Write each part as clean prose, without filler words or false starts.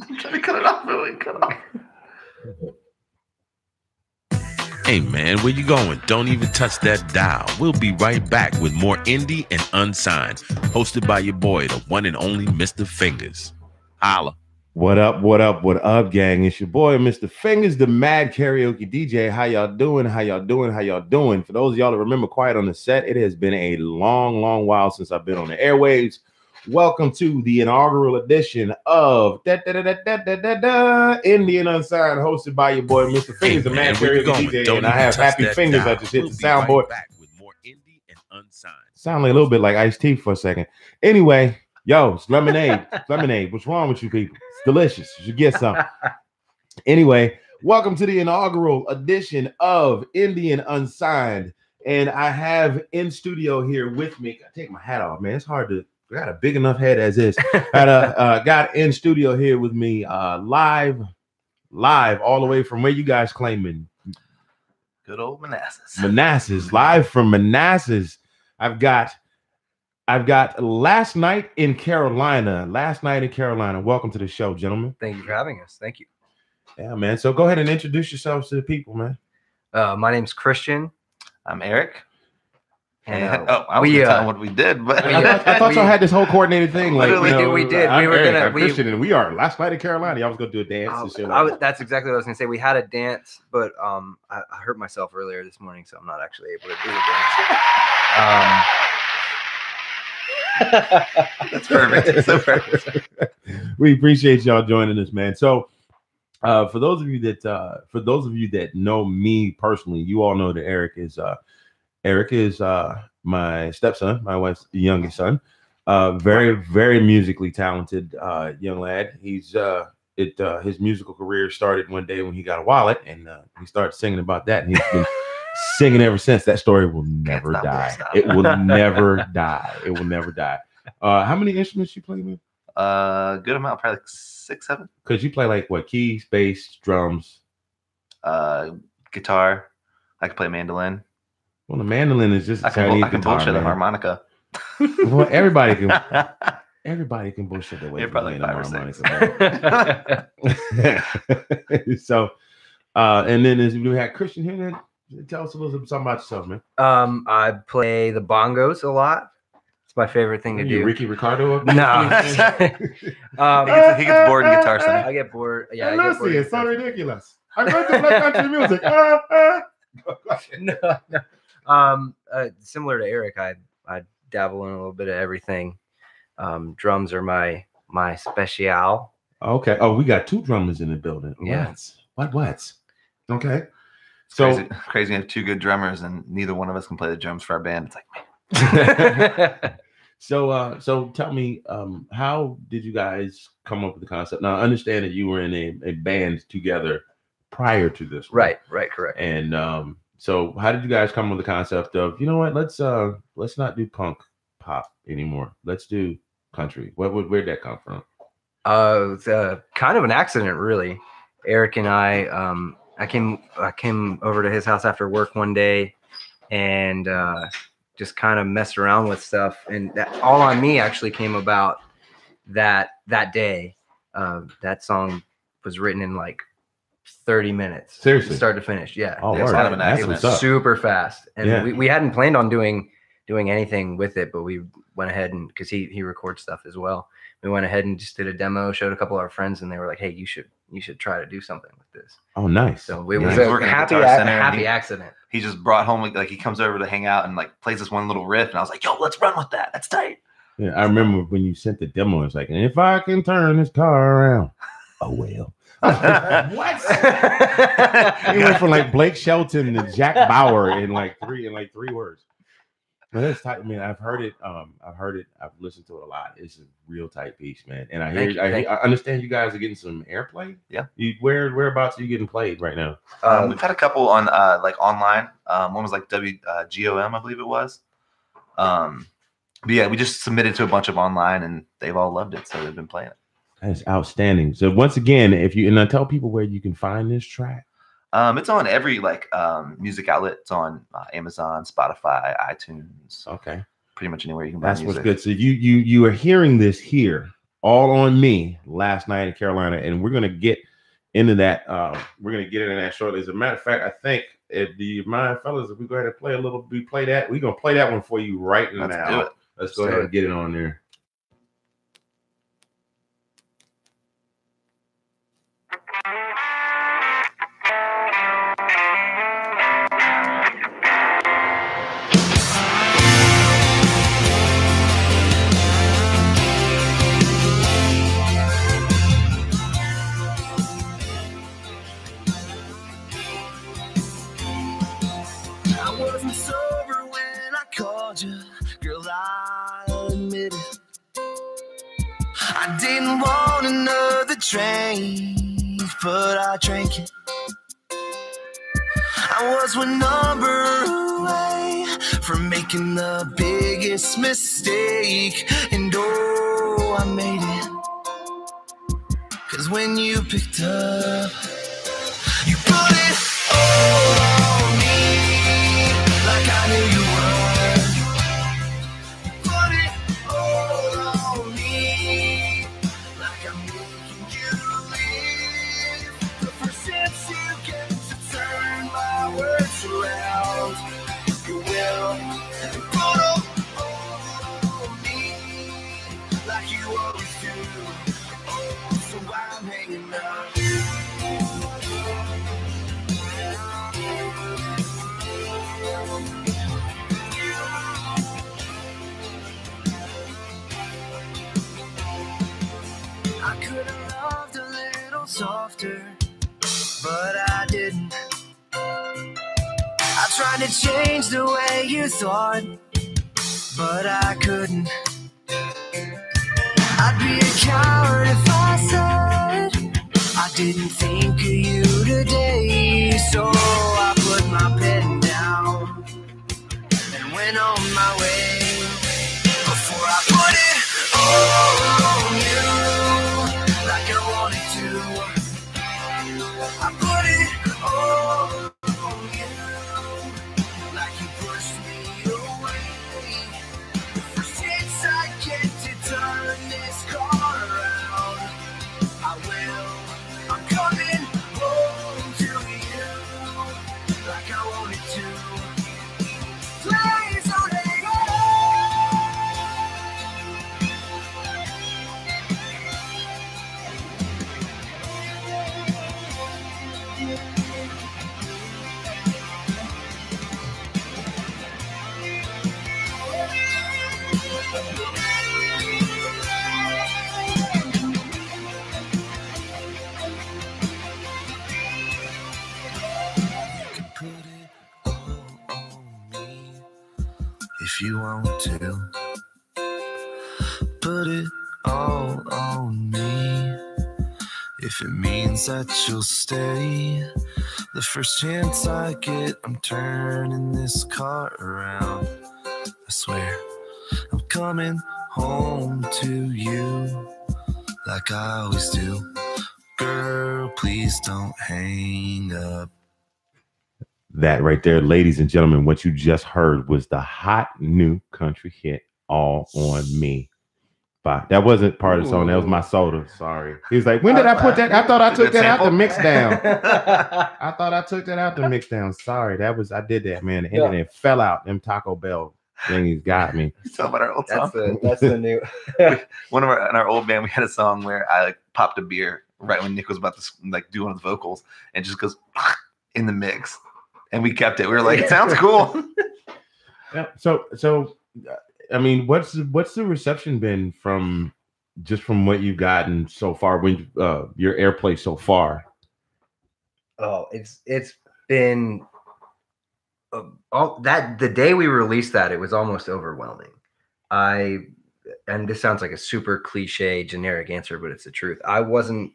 I'm trying to cut it off. Really cut it off. Hey man, where you going? Don't even touch that dial. We'll be right back with more Indie and Unsigned, hosted by your boy, the one and only Mr. Fingers. Holla. What up, what up, what up, gang? It's your boy, Mr. Fingers, the mad karaoke DJ. How y'all doing? How y'all doing? How y'all doing? For those of y'all that remember Quiet on the Set, it has been a long, long while since I've been on the airwaves. Welcome to the inaugural edition of Indian Unsigned, hosted by your boy, Mr. Fingers, the mad karaoke DJ. And I have happy fingers. I just hit the soundboard. Back with more Indie and Unsigned. Sound like a little bit like iced tea for a second. Anyway, yo, it's lemonade. Lemonade. What's wrong with you people? It's delicious. You should get some. Anyway, welcome to the inaugural edition of Indian Unsigned. And I have in studio here with me. I take my hat off, man. It's hard to. I got a big enough head as is. Got in studio here with me, live, all the way from where you guys claiming? Good old Manassas. Manassas, live from Manassas. I've got Last Night in Carolina. Welcome to the show, gentlemen. Thank you for having us. Thank you. Yeah, man. So go ahead and introduce yourselves to the people, man. My name's Christian. I'm Eric. And I was gonna tell them what we did, but I thought y'all had this whole coordinated thing. Like, we did. I'm Christian, and we are Last Night in Carolina. I was gonna do a dance and shit. That's exactly what I was gonna say. We had a dance, but I hurt myself earlier this morning, so I'm not actually able to do the dance. That's perfect. So perfect. We appreciate y'all joining us, man. So, for those of you that know me personally, you all know that Eric is my stepson, my wife's youngest son. Very, very musically talented young lad. His musical career started one day when he got a wallet, and he started singing about that, and he's been singing ever since. That story will never die. It will never die. It will never die. How many instruments you play with? Good amount, probably like 6, 7. Because you play like what? Keys, bass, drums, guitar. I can play mandolin. Well, the mandolin is just I can bullshit a harmonica. Well, everybody can bullshit their way. You're probably like 5 or 6. So, and then we had Christian here. Tell us a little something about yourself, man. I play the bongos a lot. It's my favorite thing to do. Ricky Ricardo? No. He gets bored in Guitar Center. I get bored. Yeah, I get bored. It's so ridiculous. I'm going to play country music. No. Similar to Eric, I dabble in a little bit of everything. Drums are my special. Okay. Oh, we got 2 drummers in the building. Yeah. What? Okay. So crazy. We have 2 good drummers, and neither one of us can play the drums for our band. It's like, man. So tell me, how did you guys come up with the concept? Now, I understand that you were in a band together prior to this one. Right, correct. And so how did you guys come up with the concept of, you know what, let's not do punk pop anymore. Let's do country. Where'd that come from? It's kind of an accident, really. Eric and I came over to his house after work one day and just kind of messed around with stuff. And that All on Me actually came about that day. That song was written in like 30 minutes. Seriously? Start to finish. Yeah. Oh, It's kind of an It was super fast. And we hadn't planned on doing anything with it, but we went ahead and, because he records stuff as well. We went ahead and just did a demo, showed a couple of our friends, and they were like, hey, you should try to do something with this. Oh, nice. So it was a happy accident. He just brought home, like he comes over to hang out and like plays this one little riff, and I was like, yo, let's run with that. That's tight. Yeah, I remember when you sent the demo, it's like, and if I can turn this car around, oh well. What? He went from like Blake Shelton to Jack Bauer in like three words. But that's tight. I mean, I've heard it. I've listened to it a lot. It's a real tight piece, man. And I understand you guys are getting some airplay. Yeah. Whereabouts are you getting played right now? We've had a couple on like online. One was like WGOM, I believe it was. But yeah, we just submitted to a bunch of online, and they've all loved it, so they've been playing it. That's outstanding. So once again, I tell people where you can find this track. It's on every like music outlet. It's on Amazon, Spotify, iTunes. Okay. Pretty much anywhere you can buy music. That's what's good. So you are hearing this here all on me last night in Carolina, and we're gonna get into that. We're gonna get into that shortly. As a matter of fact, I think do you mind, fellas, if we go ahead and play a little, we're gonna play that one for you right now. Let's do it. Let's go ahead and get it on there. Girl, I admit it. I didn't want another drink, but I drank it. I was one number away from making the biggest mistake, and oh, I made it. 'Cause when you picked up, you put it all on me, like I knew you would. Around, you will put on me like you always do. Oh, so I'm hanging up. I could have loved a little softer, but I didn't. I tried to change the way you thought, but I couldn't. I'd be a coward if I said I didn't think of you today. So I put my pen down and went on my way. Before I put it all on you, like I wanted to, I put it all on you. Turn this car around, I will. I'm coming home to you, like I wanted to. Please don't hang if you want to, put it all on me. If it means that you'll stay, the first chance I get, I'm turning this car around. I swear, I'm coming home to you, like I always do. Girl, please don't hang up. That right there, ladies and gentlemen, what you just heard was the hot new country hit, All on Me. But that wasn't part of the song. That was my soda. Sorry. He was like, when did I put that? I thought I took that out the mix down. I thought I took that out the mix down. Sorry. I did that, man. The internet fell out. Them Taco Bell things got me. Talking about our old song. That's the new. In our old band, we had a song where I popped a beer right when Nick was about to do one of the vocals, and just goes in the mix. And we kept it. We were like, it sounds cool. Yeah. So, I mean, what's the reception been from what you've gotten so far? When your airplay so far? Oh, it's been the day we released that, it was almost overwhelming. And this sounds like a super cliche, generic answer, but it's the truth. I wasn't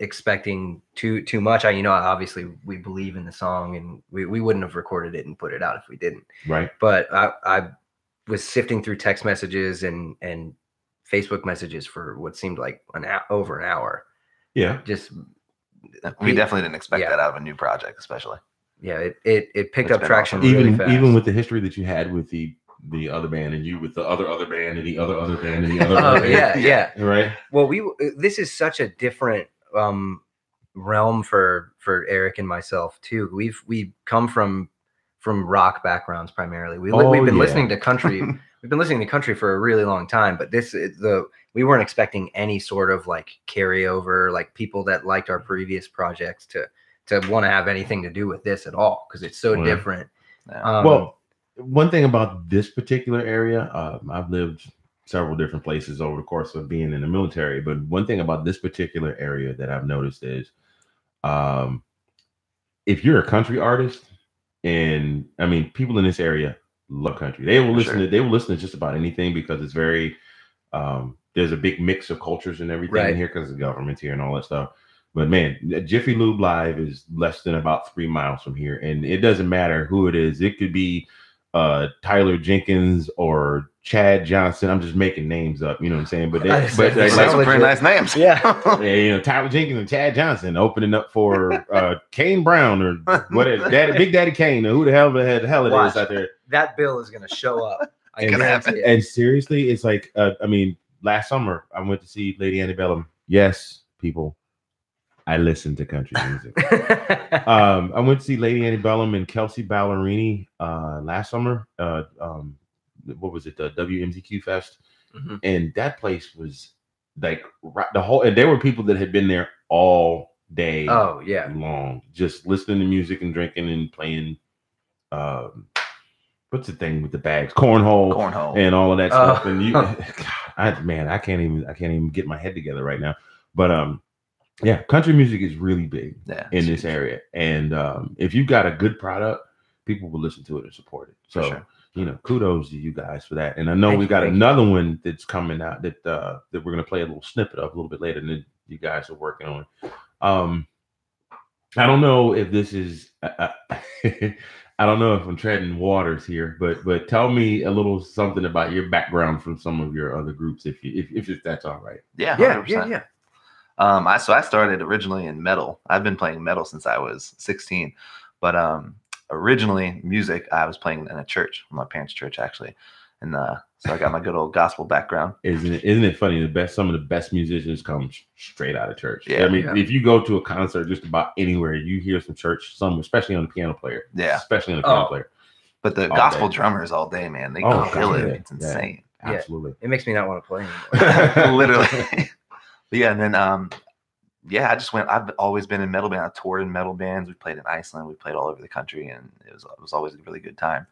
expecting too much. Obviously we believe in the song, and we wouldn't have recorded it and put it out if we didn't. Right. But I was sifting through text messages and Facebook messages for what seemed like over an hour. Yeah. We definitely didn't expect that out of a new project, especially. Yeah, it picked up traction really fast. Even with the history that you had with the the other band, and you with the other band, and the other band, and the other Oh band. yeah. Right. Well, this is such a different realm for Eric and myself too. We come from rock backgrounds primarily. We've been listening to country. We've been listening to country for a really long time, but we weren't expecting any sort of like carryover, like people that liked our previous projects to want to have anything to do with this at all, because it's so different. Well, one thing about this particular area, I've lived several different places over the course of being in the military, but one thing about this particular area that I've noticed is, if you're a country artist, and I mean, people in this area love country. They will listen to just about anything, because it's very there's a big mix of cultures and everything in here, because the government's here and all that stuff. But man, Jiffy Lube Live is less than about 3 miles from here, and it doesn't matter who it is. It could be Tyler Jenkins or Chad Johnson. I'm just making names up, you know what I'm saying? But they some pretty nice names. Yeah, you know, Tyler Jenkins and Chad Johnson opening up for Kane Brown or what is Big Daddy Kane, or who the hell it is out there. That bill is going to show up. And seriously, it's like I mean, last summer I went to see Lady Antebellum. Yes, people, I listen to country music. I went to see Lady Antebellum and Kelsey Ballerini last summer. What was it? The WMZQ Fest. Mm-hmm. And that place was like the whole, and there were people that had been there all day long, just listening to music and drinking and playing what's the thing with the bags? Cornhole and all of that stuff. And I can't even get my head together right now. But yeah, country music is really big in this area. And if you've got a good product, people will listen to it and support it. So you know, kudos to you guys for that. And I know we got another one that's coming out that we're gonna play a little snippet of a little bit later, and then you guys are working on. I don't know if this is I don't know if I'm treading waters here, but tell me a little something about your background from some of your other groups, if that's all right. Yeah. 100%. So I started originally in metal. I've been playing metal since I was 16, but originally music I was playing in a church, my parents' church actually, and so I got my good old gospel background. Isn't it funny? Some of the best musicians come straight out of church. Yeah, I mean, if you go to a concert just about anywhere, you hear some church, especially on the piano player. Yeah, especially on the piano player. But the gospel drummers all day, man, they kill it. It's insane. Yeah, absolutely. It makes me not want to play anymore. Literally. But yeah, and then I just went. I've always been in metal band. I toured in metal bands. We played in Iceland. We played all over the country, and it was always a really good time.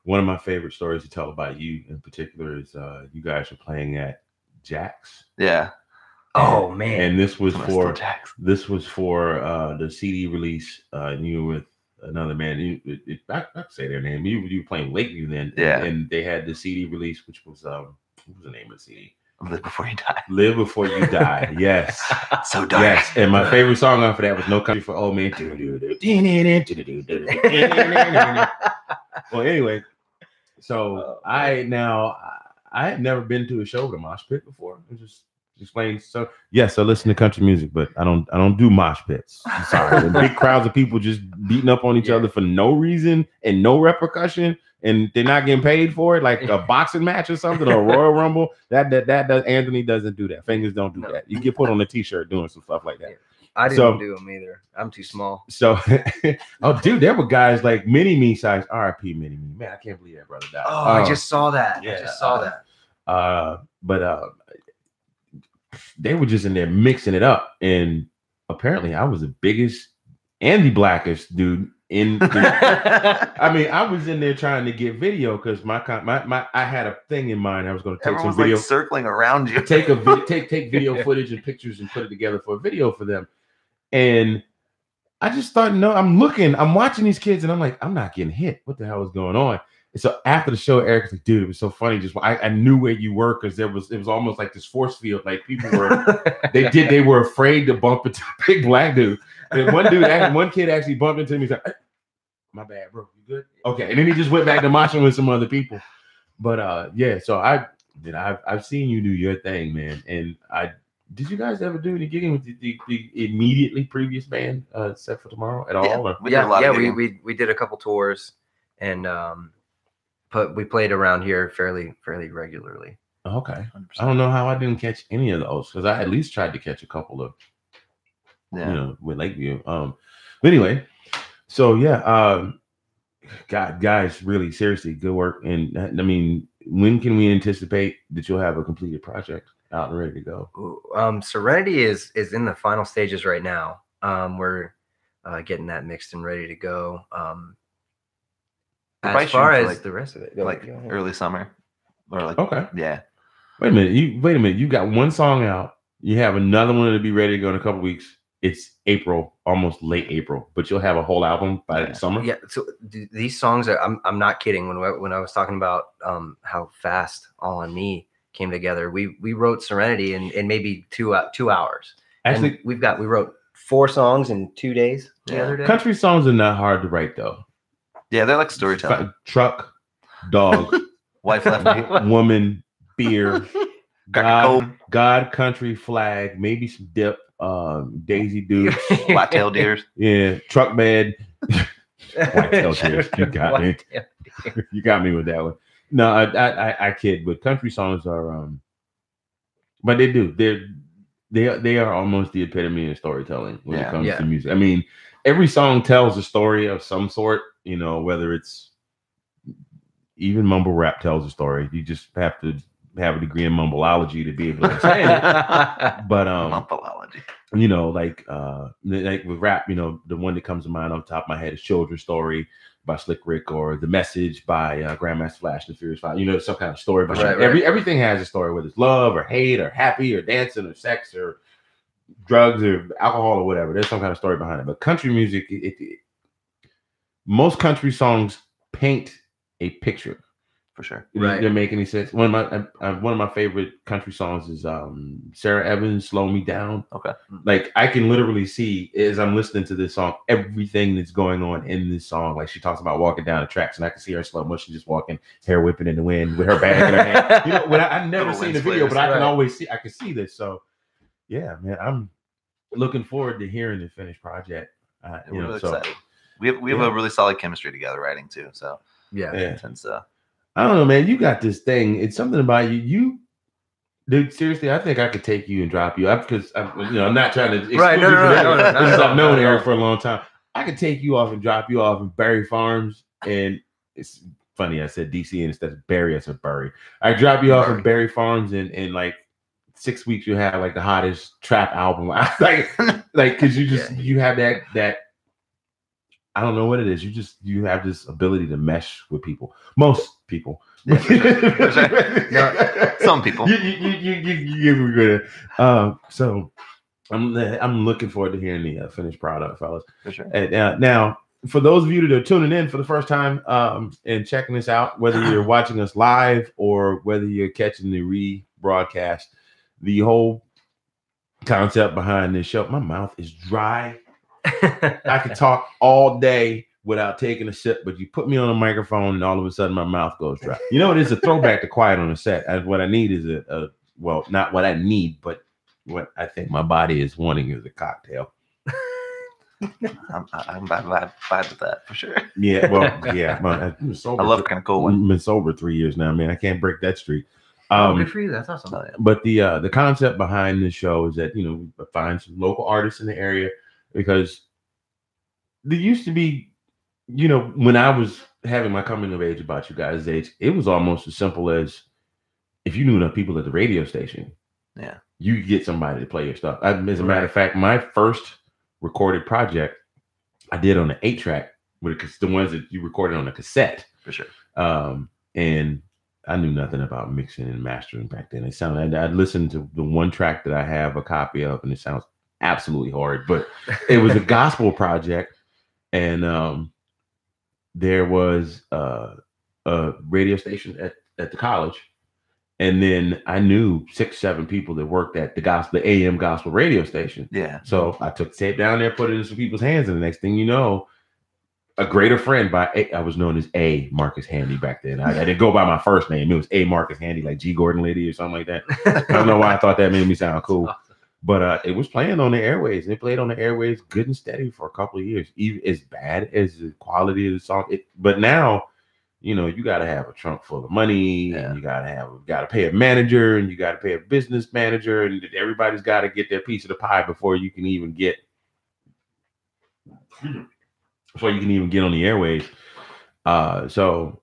One of my favorite stories to tell about you in particular is you guys were playing at Jack's. Yeah. Oh man! And this was for the CD release. And you were with another man. I can say their name. You were playing Lakeview then. And they had the CD release, which was what was the name of the CD? Live Before You Die. Live Before You Die. Yes. So dark. Yes. And my favorite song off of that was No Country for Old Men. Well, anyway, so I had never been to a show with a mosh pit before. I just explain. So yes, I listen to country music, but I don't do mosh pits. I'm sorry. The big crowds of people just beating up on each other for no reason and no repercussion. And they're not getting paid for it, like a boxing match or something, or a Royal Rumble. That does Anthony doesn't do that. Fingers don't do that. You get put on a t-shirt doing some stuff like that. Yeah. I didn't do them either. I'm too small. So, dude, there were guys like Mini Me size. R.I.P. Mini Me. Man, I can't believe that brother died. Oh, I just saw that. Yeah, I just saw that. But they were just in there mixing it up, and apparently, I was the biggest and the blackest dude. I mean, I was in there trying to get video because I had a thing in mind. I was going to take some video, like circling around you, take video footage and pictures and put it together for a video for them. And I just thought, I'm watching these kids, and I'm like, I'm not getting hit. What the hell is going on? And so after the show, Eric was like, dude, it was so funny. Just I knew where you were because it was almost like this force field. Like people were, they were afraid to bump into a big black dude. And one kid actually bumped into me. He's like, my bad, bro. You good? Okay. And then he just went back to moshing with some other people. But so I've seen you do your thing, man. And did you guys ever do any gigging with the immediately previous band, Set for Tomorrow at all? Yeah, we did a couple tours and but we played around here fairly Okay. 100%. I don't know how I didn't catch any of those because I at least tried to catch a couple of, with Lakeview. But anyway, so yeah, God, guys, really seriously, good work. And I mean, when can we anticipate that you'll have a completed project out and ready to go? Serenity is in the final stages right now. We're getting that mixed and ready to go. As far as like, the rest of it, like early summer, or like Okay. yeah. Wait a minute. You got one song out. You have another one to be ready to go in a couple weeks. It's April, almost late April, but you'll have a whole album by the summer. Yeah. So these songs are. I'm not kidding. When I was talking about how fast All on Me came together, we wrote Serenity in maybe 2 hours. Actually, and we wrote 4 songs in 2 days the other day. Country songs are not hard to write though. Yeah, they're like storytelling. Truck, dog, Wife left me. woman, beer, God, country, flag, maybe some dip, Daisy Dukes, white-tailed deers. Yeah, truck bed, white-tailed deers. You got me. You got me with that one. No, I kid, but country songs are, but they do. They are almost the epitome of storytelling when it comes to music. I mean, every song tells a story of some sort. You know, whether it's even mumble rap tells a story. You just have to have a degree in mumbleology to be able to understand it. But mumbleology. You know, like with rap, you know, the one that comes to mind off the top of my head is Children's Story by Slick Rick, or The Message by Grandmaster Flash and the Furious Five. You know, some kind of story. But everything has a story, whether it's love or hate or happy or dancing or sex or drugs or alcohol or whatever. There's some kind of story behind it. But country music, most country songs paint a picture. For sure. Right. Didn't make any sense. One of my favorite country songs is Sarah Evans' "Slow Me Down." Okay. Like I can literally see as I'm listening to this song everything that's going on in this song. Like she talks about walking down the tracks, and I can see her slow motion just walking, hair whipping in the wind with her bag in her hand. You know, when I've never seen the video, but I can see this. So yeah, man, I'm looking forward to hearing the finished project. We're really excited. We have a really solid chemistry together writing too. So yeah. And so I don't know, man. You got this thing. It's something about you. Dude, seriously, I think I could take you and drop you up because I'm not trying to exclude you because I've known Eric for a long time. I could take you off and drop you off in Berry Farms, and it's funny I said DC and instead of Berry, I said Bury. I drop you off in Berry Farms, and in like 6 weeks you have like the hottest trap album. like because you have that. I don't know what it is. You have this ability to mesh with people. Most people. Yeah, for sure. Some people. You good. So I'm looking forward to hearing the finished product, fellas. For sure. And, now, for those of you that are tuning in for the first time and checking this out, whether you're watching us live or whether you're catching the rebroadcast, the whole concept behind this show, my mouth is dry. I could talk all day without taking a sip, but you put me on a microphone and all of a sudden my mouth goes dry. You know, it is a throwback to Quiet on the Set. What I need is well, not what I need, but what I think my body is wanting is a cocktail. I'm vibe with that for sure. Yeah, well, yeah. I'm sober. I love kind of cool one. I've been sober 3 years now, man. I can't break that streak. Good for you. That's awesome. But the concept behind this show is that find some local artists in the area. Because there used to be, when I was having my coming of age about you guys' age, it was almost as simple as if you knew enough people at the radio station, you could get somebody to play your stuff. As a matter of fact, my first recorded project I did on the 8-track, with the ones that you recorded on a cassette. For sure. And I knew nothing about mixing and mastering back then. It sounded. I listened to the one track that I have a copy of, and it sounds absolutely horrid, but it was a gospel project, and there was a radio station at the college, and then I knew 6-7 people that worked at the AM gospel radio station. Yeah. So I took the tape down there, put it in some people's hands, and the next thing you know, a greater friend I was known as A. Marcus Handy back then. I didn't go by my first name. It was A. Marcus Handy, like G. Gordon Liddy or something like that. I don't know why I thought that made me sound cool. But it was playing on the airwaves. It played on the airwaves good and steady for a couple of years. Even as bad as the quality of the song. But now you know, you got to have a trunk full of money, and you got to pay a manager, and you got to pay a business manager, and everybody's got to get their piece of the pie before you can even get on the airways. So,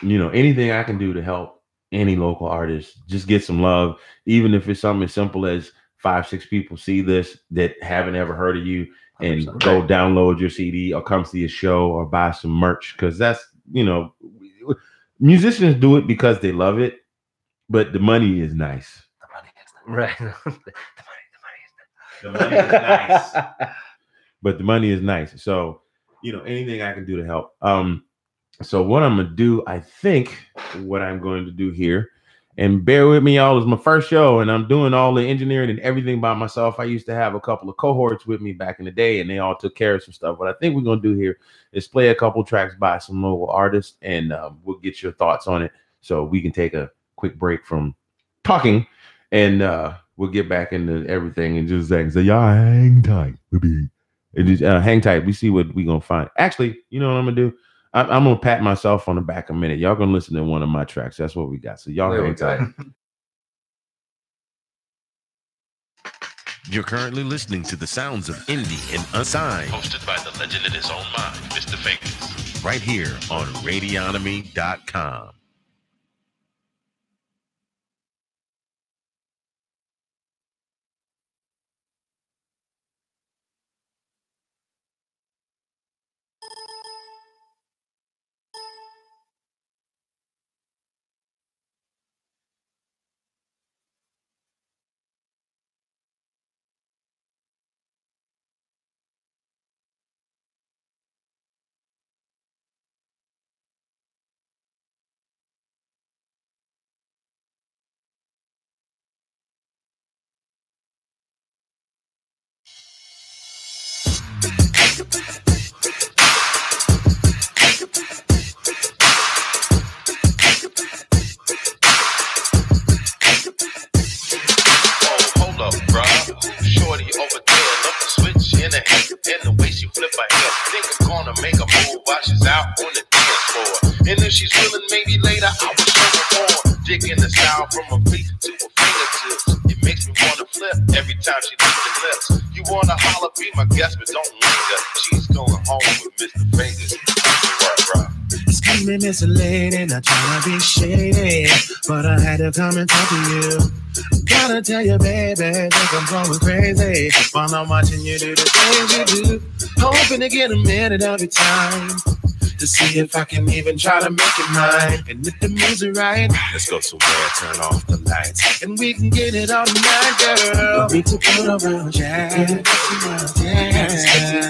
you know, anything I can do to help any local artist, just get some love, even if it's something as simple as 5-6 people see this that haven't ever heard of you, and go download your CD or come see a show or buy some merch. Because that's, you know, musicians do it because they love it, but the money is nice. Right. The money is nice. But the money is nice. So, you know, anything I can do to help. So what I'm going to do, I think what I'm going to do here, and bear with me, y'all, is my first show, and I'm doing all the engineering and everything by myself. I used to have a couple of cohorts with me back in the day, and they all took care of some stuff. What I think we're going to do here is play a couple tracks by some local artists, and we'll get your thoughts on it so we can take a quick break from talking, and we'll get back into everything in just a second. So y'all hang tight. Hang tight. We see what we're going to find. Actually, you know what I'm going to do? I'm going to pat myself on the back a minute. Y'all going to listen to one of my tracks. That's what we got. So y'all hang tight. You're currently listening to the sounds of Indie and Unsigned, hosted by the legend in his own mind, Mr. Fingers, right here on Radionomy.com. And if she's willing, maybe later I will show her more. Digging the style from a feet to her fingertips. It makes me wanna flip every time she licks her lips. You wanna holler, be my guest, but don't linger. She's going home with Mr. Fingers. Excuse me, Miss Lady, not trying to be shady, but I had to come and talk to you. Gotta tell you, baby, think I'm going crazy while I'm watching you do the things you do. Hoping to get a minute of your time to see if I can even try to make it mine. And if the music right, let's go somewhere, turn off the lights, and we can get it all night, girl. We to put around, yeah.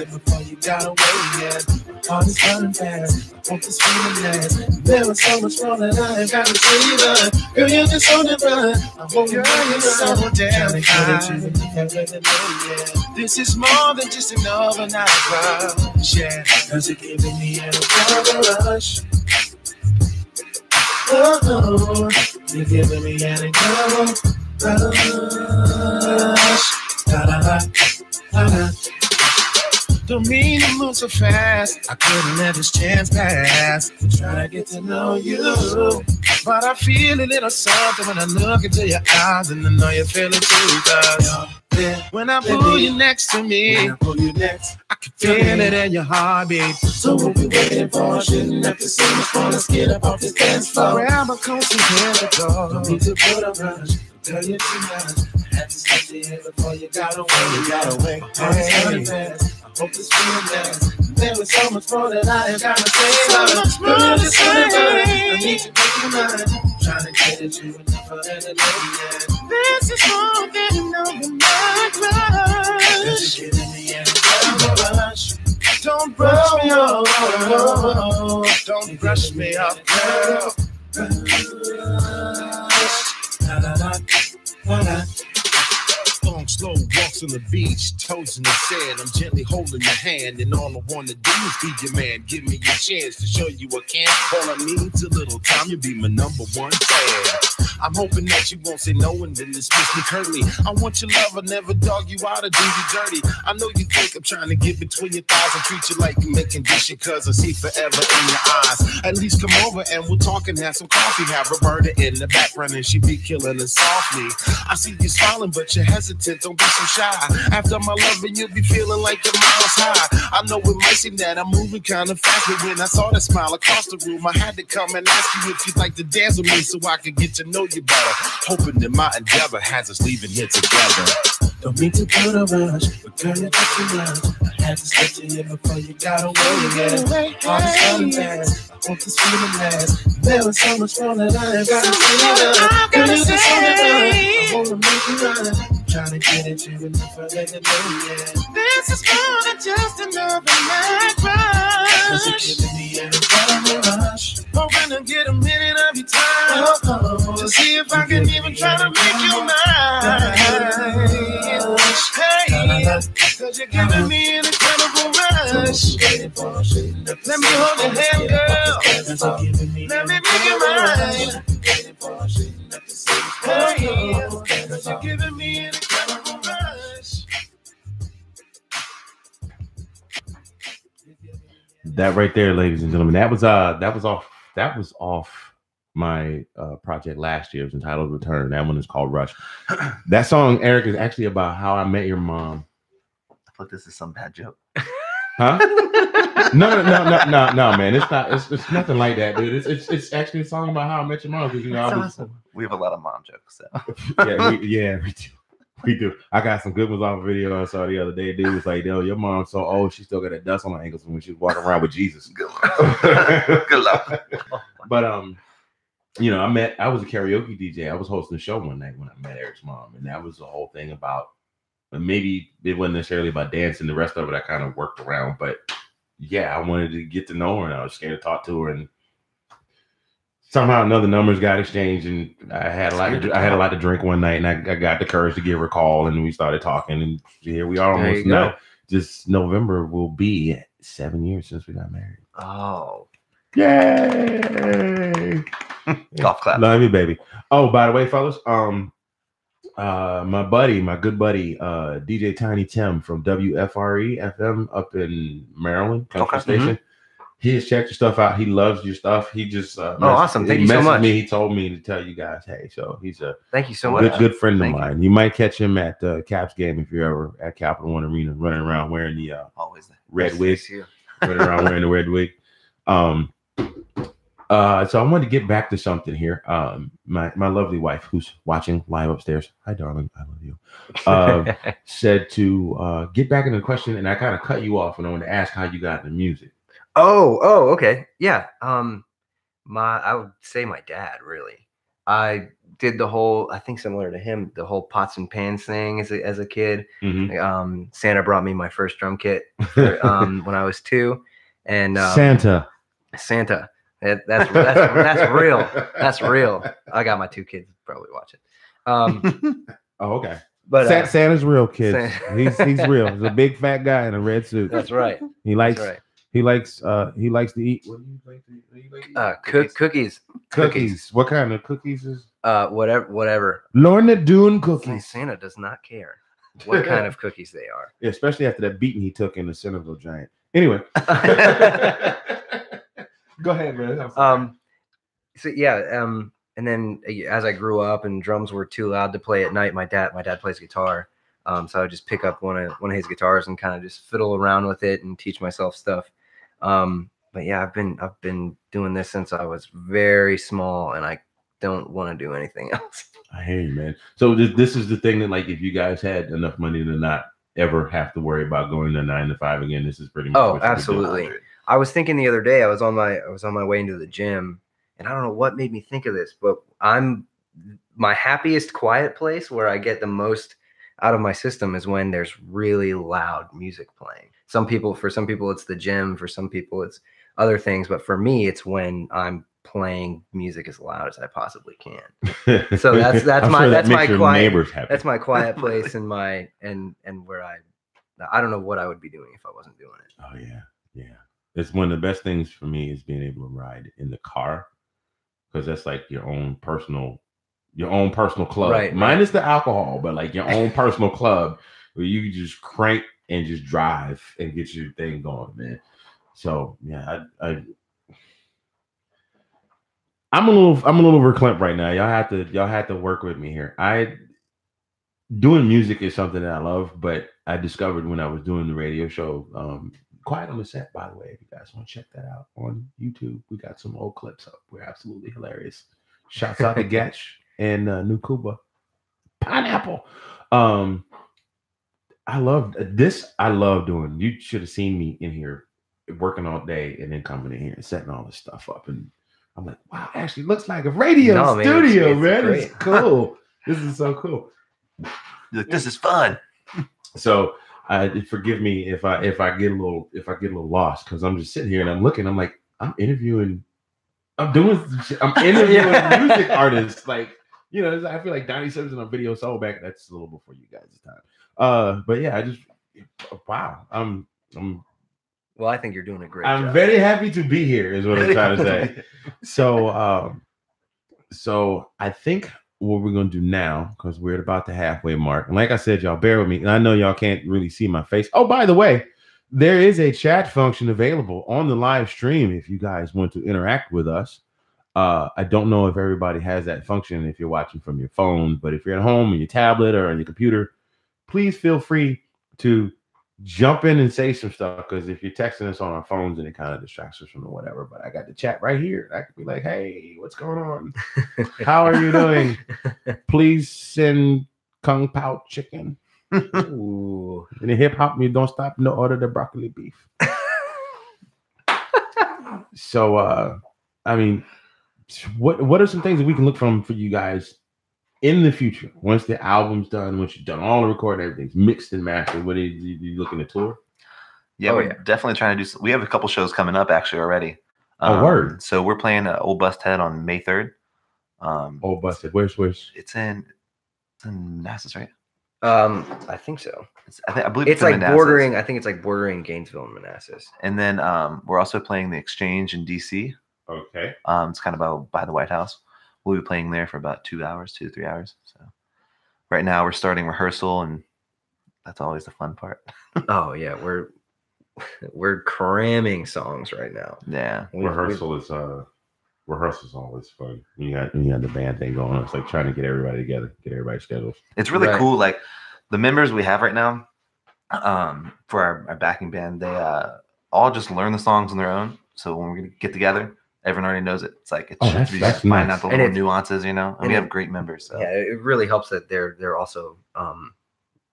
Before you got away, yeah. Heart is running fast. I want this feeling last. There was so much more that I ain't got to say, but girl, you're just so divine. I want you, girl, you're so damn fine. This is more than just an overnight rush, yeah. Cause you're giving me an incredible rush. Oh, you're giving me an incredible rush. Da-da-da-da-da. Don't mean to move so fast. I couldn't let this chance pass. I'm trying to get to know you, but I feel a little something when I look into your eyes, and I know you feel it too. Cause when I pull you next to me, I can feel it in your heartbeat. So what we waiting for? Shouldn't have to say much more. Let's get up off this dance floor. Grab a coat and head to go. Don't need to put a rush. Tell you too much. I had to stop you here before you got away. My heart is running fast. I hope this feeling lasts. There was so much more that I ain't gotta say. So much more to say. I need to make you mine. Trying to get at you and never let it lady yet. This is more than an overnight rush. You're giving me an incredible rush. Don't brush me off, don't brush me off, girl. Long, slow walks on the beach, toes in the sand. I'm gently holding your hand, and all I want to do is be your man. Give me a chance to show you I can. All I need's a little time, you'll be my number one fan. I'm hoping that you won't say no and then dismiss me curtly. I want your love, I never dog you out or do you dirty. I know you think I'm trying to get between your thighs and treat you like you make condition, cause I see forever in your eyes. At least come over and we'll talk and have some coffee. Have Roberta in the background and she be killing us softly. I see you smiling, but you're hesitant, don't be so shy. After my loving, you'll be feeling like you're miles high. I know it might seem that I'm moving kind of fast, but when I saw that smile across the room, I had to come and ask you if you'd like to dance with me so I could get to know you better. Hoping that my endeavor has us leaving here together. Don't mean to put a rush, but girl, you're too much. I had to step to you before you got away again. Heart is running fast. I hope this feeling lasts. There was so much more that I ain't got to say. Girl, you're the song that I wanna make you run. I'm trying to get at you enough for letting know, yeah. This is more than just another night rush. Cause you're giving me every rush. Hoping to get a minute of your time to see if I can even try to make you mine. Hey, cause you're giving me an incredible rush. Let me hold your hand, girl. Let me make you mine. Hey, cause you're giving me an incredible rush. That right there, ladies and gentlemen, that was off my project last year. It was entitled Return. That one is called Rush. That song, Eric, is actually about how I met your mom. I thought this is some bad joke. Huh? No, man. It's not. It's nothing like that, dude. It's actually a song about how I met your mom. Because Awesome. We have a lot of mom jokes. So. We do. I got some good ones off a video I saw the other day. Dude was like, "Yo, your mom's so old, she still got that dust on her ankles when she was walking around with Jesus." Good luck. Good luck. But I was a karaoke DJ. I was hosting a show one night when I met Eric's mom, and that was the whole thing about. Maybe it wasn't necessarily about dancing. The rest of it I kind of worked around, but yeah, I wanted to get to know her, and I was scared to talk to her, and somehow another numbers got exchanged, and I had a lot to drink one night, and I got the courage to give her a call, and we started talking, and here we are almost now. Just November will be 7 years since we got married. Oh, yay! Golf clap. Love you, baby. Oh, by the way, fellas, my good buddy, DJ Tiny Tim from WFRE FM up in Maryland, country station. Mm-hmm. He has checked your stuff out. He loves your stuff. He just awesome. Thank you so much. He told me to tell you guys, hey, so he's a thank you so much. Good friend of mine. You might catch him at the Caps game if you're ever at Capital One Arena, running around wearing the always red wig. Running around wearing the red wig. So I wanted to get back to something here. My lovely wife, who's watching live upstairs, hi darling, I love you. Said to get back into the question, and I kind of cut you off, and I wanted to ask how you got into music. Oh, okay. Yeah. I would say my dad, really. I did the whole, I think similar to him, the whole pots and pans thing as a kid. Mm-hmm. Santa brought me my first drum kit when I was 2. And Santa. That's real. That's real. I got my 2 kids probably watching. Oh, okay. But Santa's real, kids. He's real. He's a big fat guy in a red suit. That's right. He likes to eat. What do you like to eat? Cookies. Cookies. What kind of cookies is? Whatever. Lorna Doone cookies. Santa does not care what kind of cookies they are. Yeah, especially after that beating he took in the Centerville Giant. Anyway. Go ahead, man. So yeah, and then as I grew up and drums were too loud to play at night, my dad plays guitar. So I would just pick up one of his guitars and kind of just fiddle around with it and teach myself stuff. But yeah, I've been doing this since I was very small, and I don't want to do anything else. I hear you, man. So this is the thing that, like, if you guys had enough money to not ever have to worry about going to 9 to 5 again, this is pretty much. Oh, absolutely. I was thinking the other day, I was on my way into the gym, and I don't know what made me think of this, but my happiest quiet place where I get the most out of my system is when there's really loud music playing. For some people it's the gym, for some people it's other things, but for me it's when I'm playing music as loud as I possibly can. So that's my quiet place and where I don't know what I would be doing if I wasn't doing it. Oh yeah. It's one of the best things for me is being able to ride in the car, because that's like your own personal your own personal club, Right, minus the alcohol, but like your own personal club where you can just crank and just drive and get your thing going, man. So yeah, I'm a little verklempt right now. Y'all have to work with me here. Doing music is something that I love, but I discovered when I was doing the radio show, Quiet on the Set, by the way, if you guys want to check that out on YouTube, we got some old clips up. We're absolutely hilarious. Shouts out to Getch and New Cuba. Pineapple. I love this. I love doing. You should have seen me in here working all day and then coming in here and setting all this stuff up. And I'm like, wow, actually looks like a radio studio, it's man. Great. It's cool. This is so cool. This is fun. So forgive me if I get a little lost, because I'm just sitting here and I'm looking. I'm like, I'm interviewing music artists. Like, you know, I feel like Donnie Simpson on Video Soul back. That's a little before you guys' time. But yeah, wow. Well, I think you're doing a great job. I'm very happy to be here, is what I'm trying to say. So I think what we're gonna do now, because we're at about the halfway mark, and like I said, y'all bear with me, and I know y'all can't really see my face. Oh, by the way, there is a chat function available on the live stream if you guys want to interact with us. I don't know if everybody has that function if you're watching from your phone, but if you're at home on your tablet or on your computer, please feel free to jump in and say some stuff, because if you're texting us on our phones, and it kind of distracts us from whatever. But I got the chat right here. I could be like, hey, what's going on? How are you doing? Please send Kung Pao chicken. Ooh. In the hip hop, you don't stop, no order the broccoli beef. So I mean, what are some things that we can look for you guys in the future, once the album's done, once you've done all the recording, everything's mixed and mastered? What are you looking to tour? Yeah, we're definitely trying to do. We have a couple shows coming up actually already. Word. So we're playing Old Busthead on May 3rd. Old Busthead. Where's? It's in Manassas, right? I think so. I believe it's like Manassas. Bordering. I think it's like bordering Gainesville and Manassas. And then we're also playing the Exchange in DC. Okay. It's kind of by the White House. We'll be playing there for about 2 to 3 hours. So right now we're starting rehearsal, and that's always the fun part. Oh yeah, we're cramming songs right now. Yeah, rehearsal's always fun. You got the band thing going on. It's like trying to get everybody together, get everybody scheduled. It's really cool. Like the members we have right now, for our backing band, they all just learn the songs on their own. So when we're gonna get together, everyone already knows it. It's like that's find out the little nuances, you know. And we have great members. So. Yeah, it really helps that they're also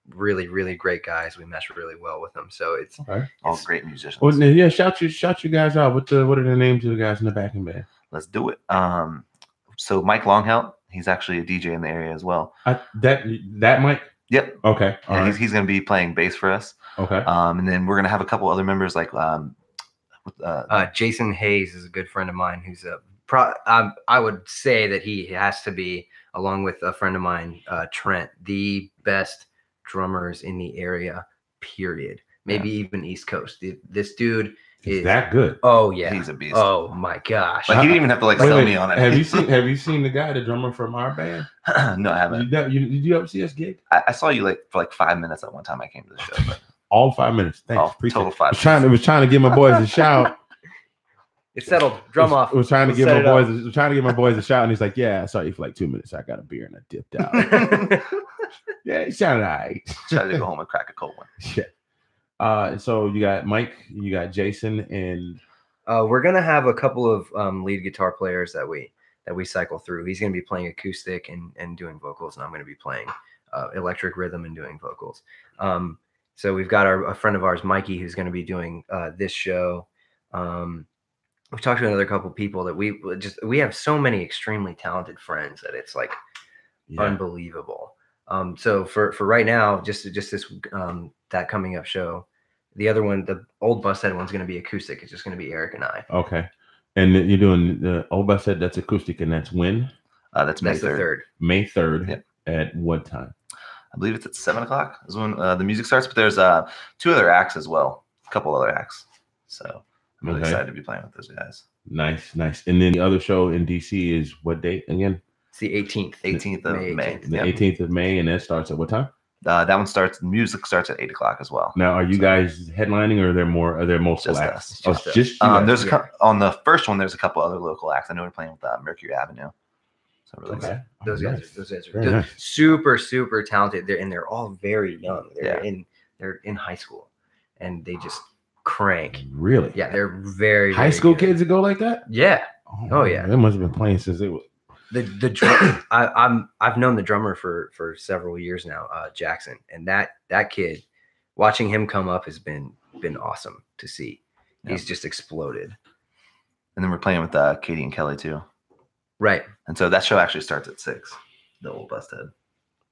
really, really great guys. We mesh really well with them. So it's all great musicians. Well, yeah, shout you guys out. What are the names of the guys in the backing band? Let's do it. So Mike Longhout, he's actually a DJ in the area as well. That Mike? Yep. Okay. He's going to be playing bass for us. Okay. And then we're going to have a couple other members like Jason Hayes is a good friend of mine who's I would say that he has to be, along with a friend of mine, Trent, the best drummers in the area, period. Maybe even East Coast. This dude is that good. Oh yeah, he's a beast. Oh my gosh! But he didn't even have to sell me on it. Have you seen the guy, the drummer from our band? No, I haven't. Did you ever see us gig? I saw you for 5 minutes at one time I came to the show. But all 5 minutes. Thanks. Total 5 minutes. I was trying to give my boys a shout. It's settled. Drum off. I was trying to give my boys a shout, and he's like, "Yeah, I saw you for 2 minutes. I got a beer and I dipped out." Yeah, he sounded all right. Tried to go home and crack a cold one. Yeah. So you got Mike, you got Jason, and we're gonna have a couple of lead guitar players that we cycle through. He's gonna be playing acoustic and doing vocals, and I'm gonna be playing electric rhythm and doing vocals. So we've got a friend of ours, Mikey, who's gonna be doing this show. We've talked to another couple people that we have so many extremely talented friends that it's like unbelievable. So for right now, just this that coming up show, the other one, the Old Busthead one's going to be acoustic. It's just going to be Eric and I. Okay, and you're doing the Old Busthead, that's acoustic, and that's when? That's May 3rd. May 3rd. Yep. At what time? I believe it's at 7:00 is when the music starts. But there's 2 other acts as well, a couple other acts. So I'm really excited to be playing with those guys. Nice. And then the other show in DC is what date again? It's the 18th. 18th of May. The Yep. 18th of May, and that starts at what time? That one music starts at 8 o'clock as well. Now, are you guys headlining, or are there multiple Just acts? us. Oh, Just us. just you guys. There's on the first one, there's a couple other local acts. I know we're playing with Mercury Avenue. So really Okay. Those Nice. guys are Very they're nice. super, super talented. They're all very young. They're Yeah. in high school, and they just crank. Really? Yeah, they're very High very school good. kids that go like that? Yeah, Oh, yeah. They must have been playing since they were. the drum. I've known the drummer for several years now, Jackson, and that kid, watching him come up has been awesome to see. Yeah. He's just exploded. And then we're playing with Katie and Kelly too. Right. And so that show actually starts at 6. The old Busted.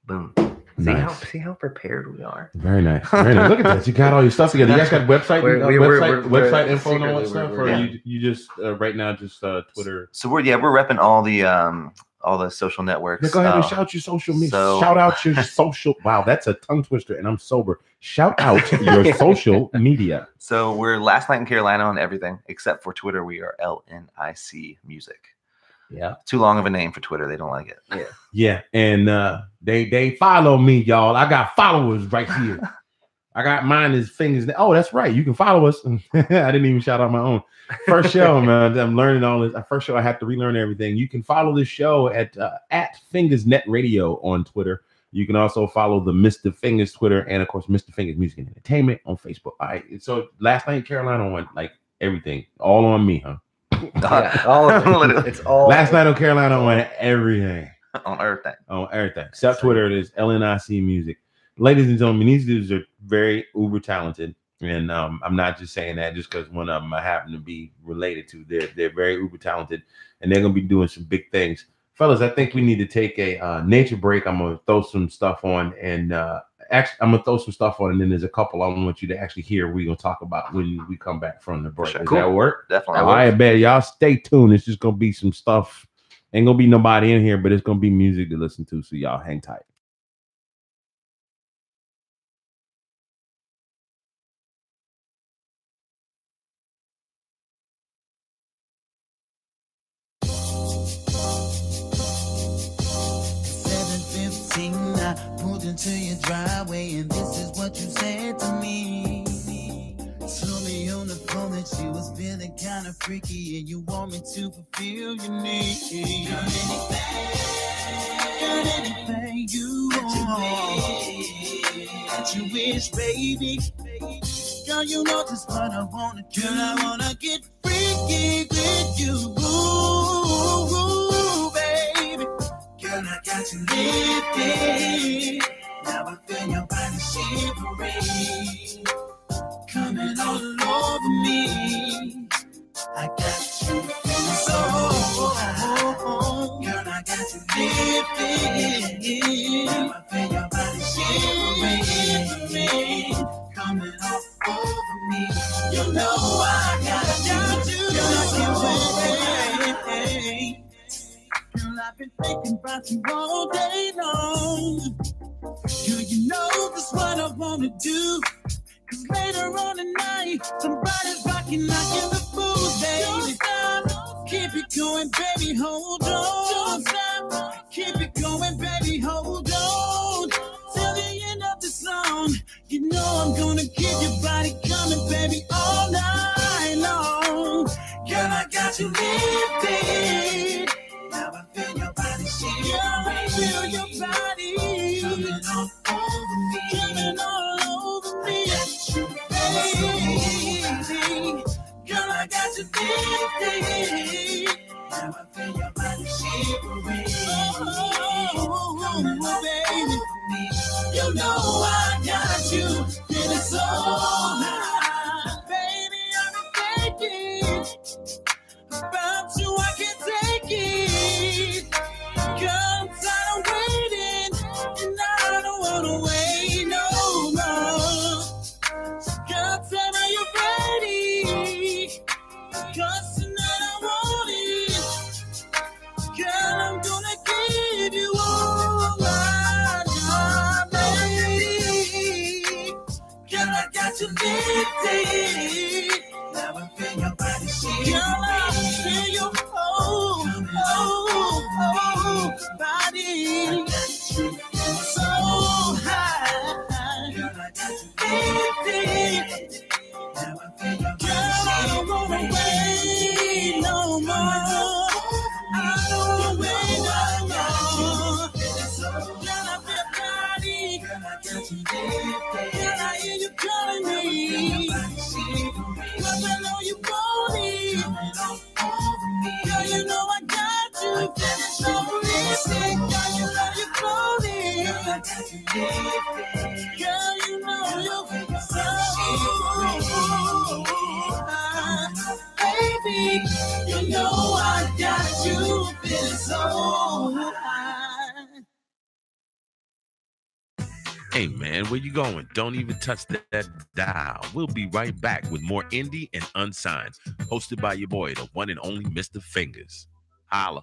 Boom. Nice. See how prepared we are. Very nice. Very nice. Look at that. You got all your stuff together. You guys got website website info and all that stuff, or you just right now just Twitter. So we're repping all the social networks. Yeah, go ahead and shout your social media. so- Shout out your social. Wow, that's a tongue twister, and I'm sober. Shout out your social media. So we're Last Night in Carolina on everything except for Twitter. We are LNIC Music. Yeah. Too long of a name for Twitter. They don't like it. Yeah, and they follow me, y'all. I got followers right here. I got mine is fingers. Oh, that's right. You can follow us. I didn't even shout out my own first show, man. I'm learning all this. First show, I have to relearn everything. You can follow this show at Fingersnet Radio on Twitter. You can also follow the Mr. Fingers Twitter, and of course Mr. Fingers Music and Entertainment on Facebook. All right. So Last Night in Carolina on like everything, all on me, huh? Yeah, all of it. Literally. It's all Last Night in Carolina on everything. On everything. On everything. Except Twitter, it is LNIC Music. Ladies and gentlemen, these dudes are very uber talented. And I'm not just saying that just because one of them I happen to be related to. They're very uber talented, and they're going to be doing some big things. Fellas, I think we need to take a nature break. I'm going to throw some stuff on, and actually, I'm going to throw some stuff on, and then there's a couple I want you to actually hear we're going to talk about when we come back from the break. Sure. Does Cool. that work? Definitely. All right, bet. Y'all stay tuned. It's just going to be some stuff. Ain't going to be nobody in here, but it's going to be music to listen to, so y'all hang tight. I pulled into your driveway and this is what you said to me. Told me on the phone that you was feeling kind of freaky and you want me to fulfill your needs. Got anything you want that you wish, baby. Girl, you know just what I wanna do. Girl, I wanna get freaky with you, baby. Girl, I got you lifted. Now I feel your body shivering, coming all over me. I got you feeling so high. Girl, I got you lifted. Now I feel your body shivering, coming all over me. You know I got you. Girl, I can't wait. Girl, I've been thinking about you all day long. Girl, you know just what I wanna do. Cause later on tonight, somebody's rocking like in the booth, baby. Don't stop, keep it going, baby, hold on. Don't stop, keep it going, baby, hold on. Till the end of the song, you know I'm gonna keep your body coming, baby, all night long. Girl, I got you lifted. Now I feel your body shivering. Girl, I feel your body coming all over me. Coming all over me. Baby, girl, I got you lifted. Now I feel your body shivering. Oh, baby, you know I got you feeling so high. Baby, I'm thinking about you, I can't take it. Girl, I'm tired of waiting, and I don't wanna wait no more. So girl, tell me you're ready, 'cause tonight I want it. Girl, I'm gonna give you all my time, baby. Girl, I got you lifted. Now I feel your body shivering. Girl, I feel your Can I hear you calling me? Cause I know you want it. Girl, you know I got you. So listen, girl, you know you're floating. Girl, you know you're so baby, you know I got you feeling so high. Hey man, where you going? Don't even touch that dial. We'll be right back with more Indie and Unsigned, hosted by your boy, the one and only Mr. Fingers. Holla.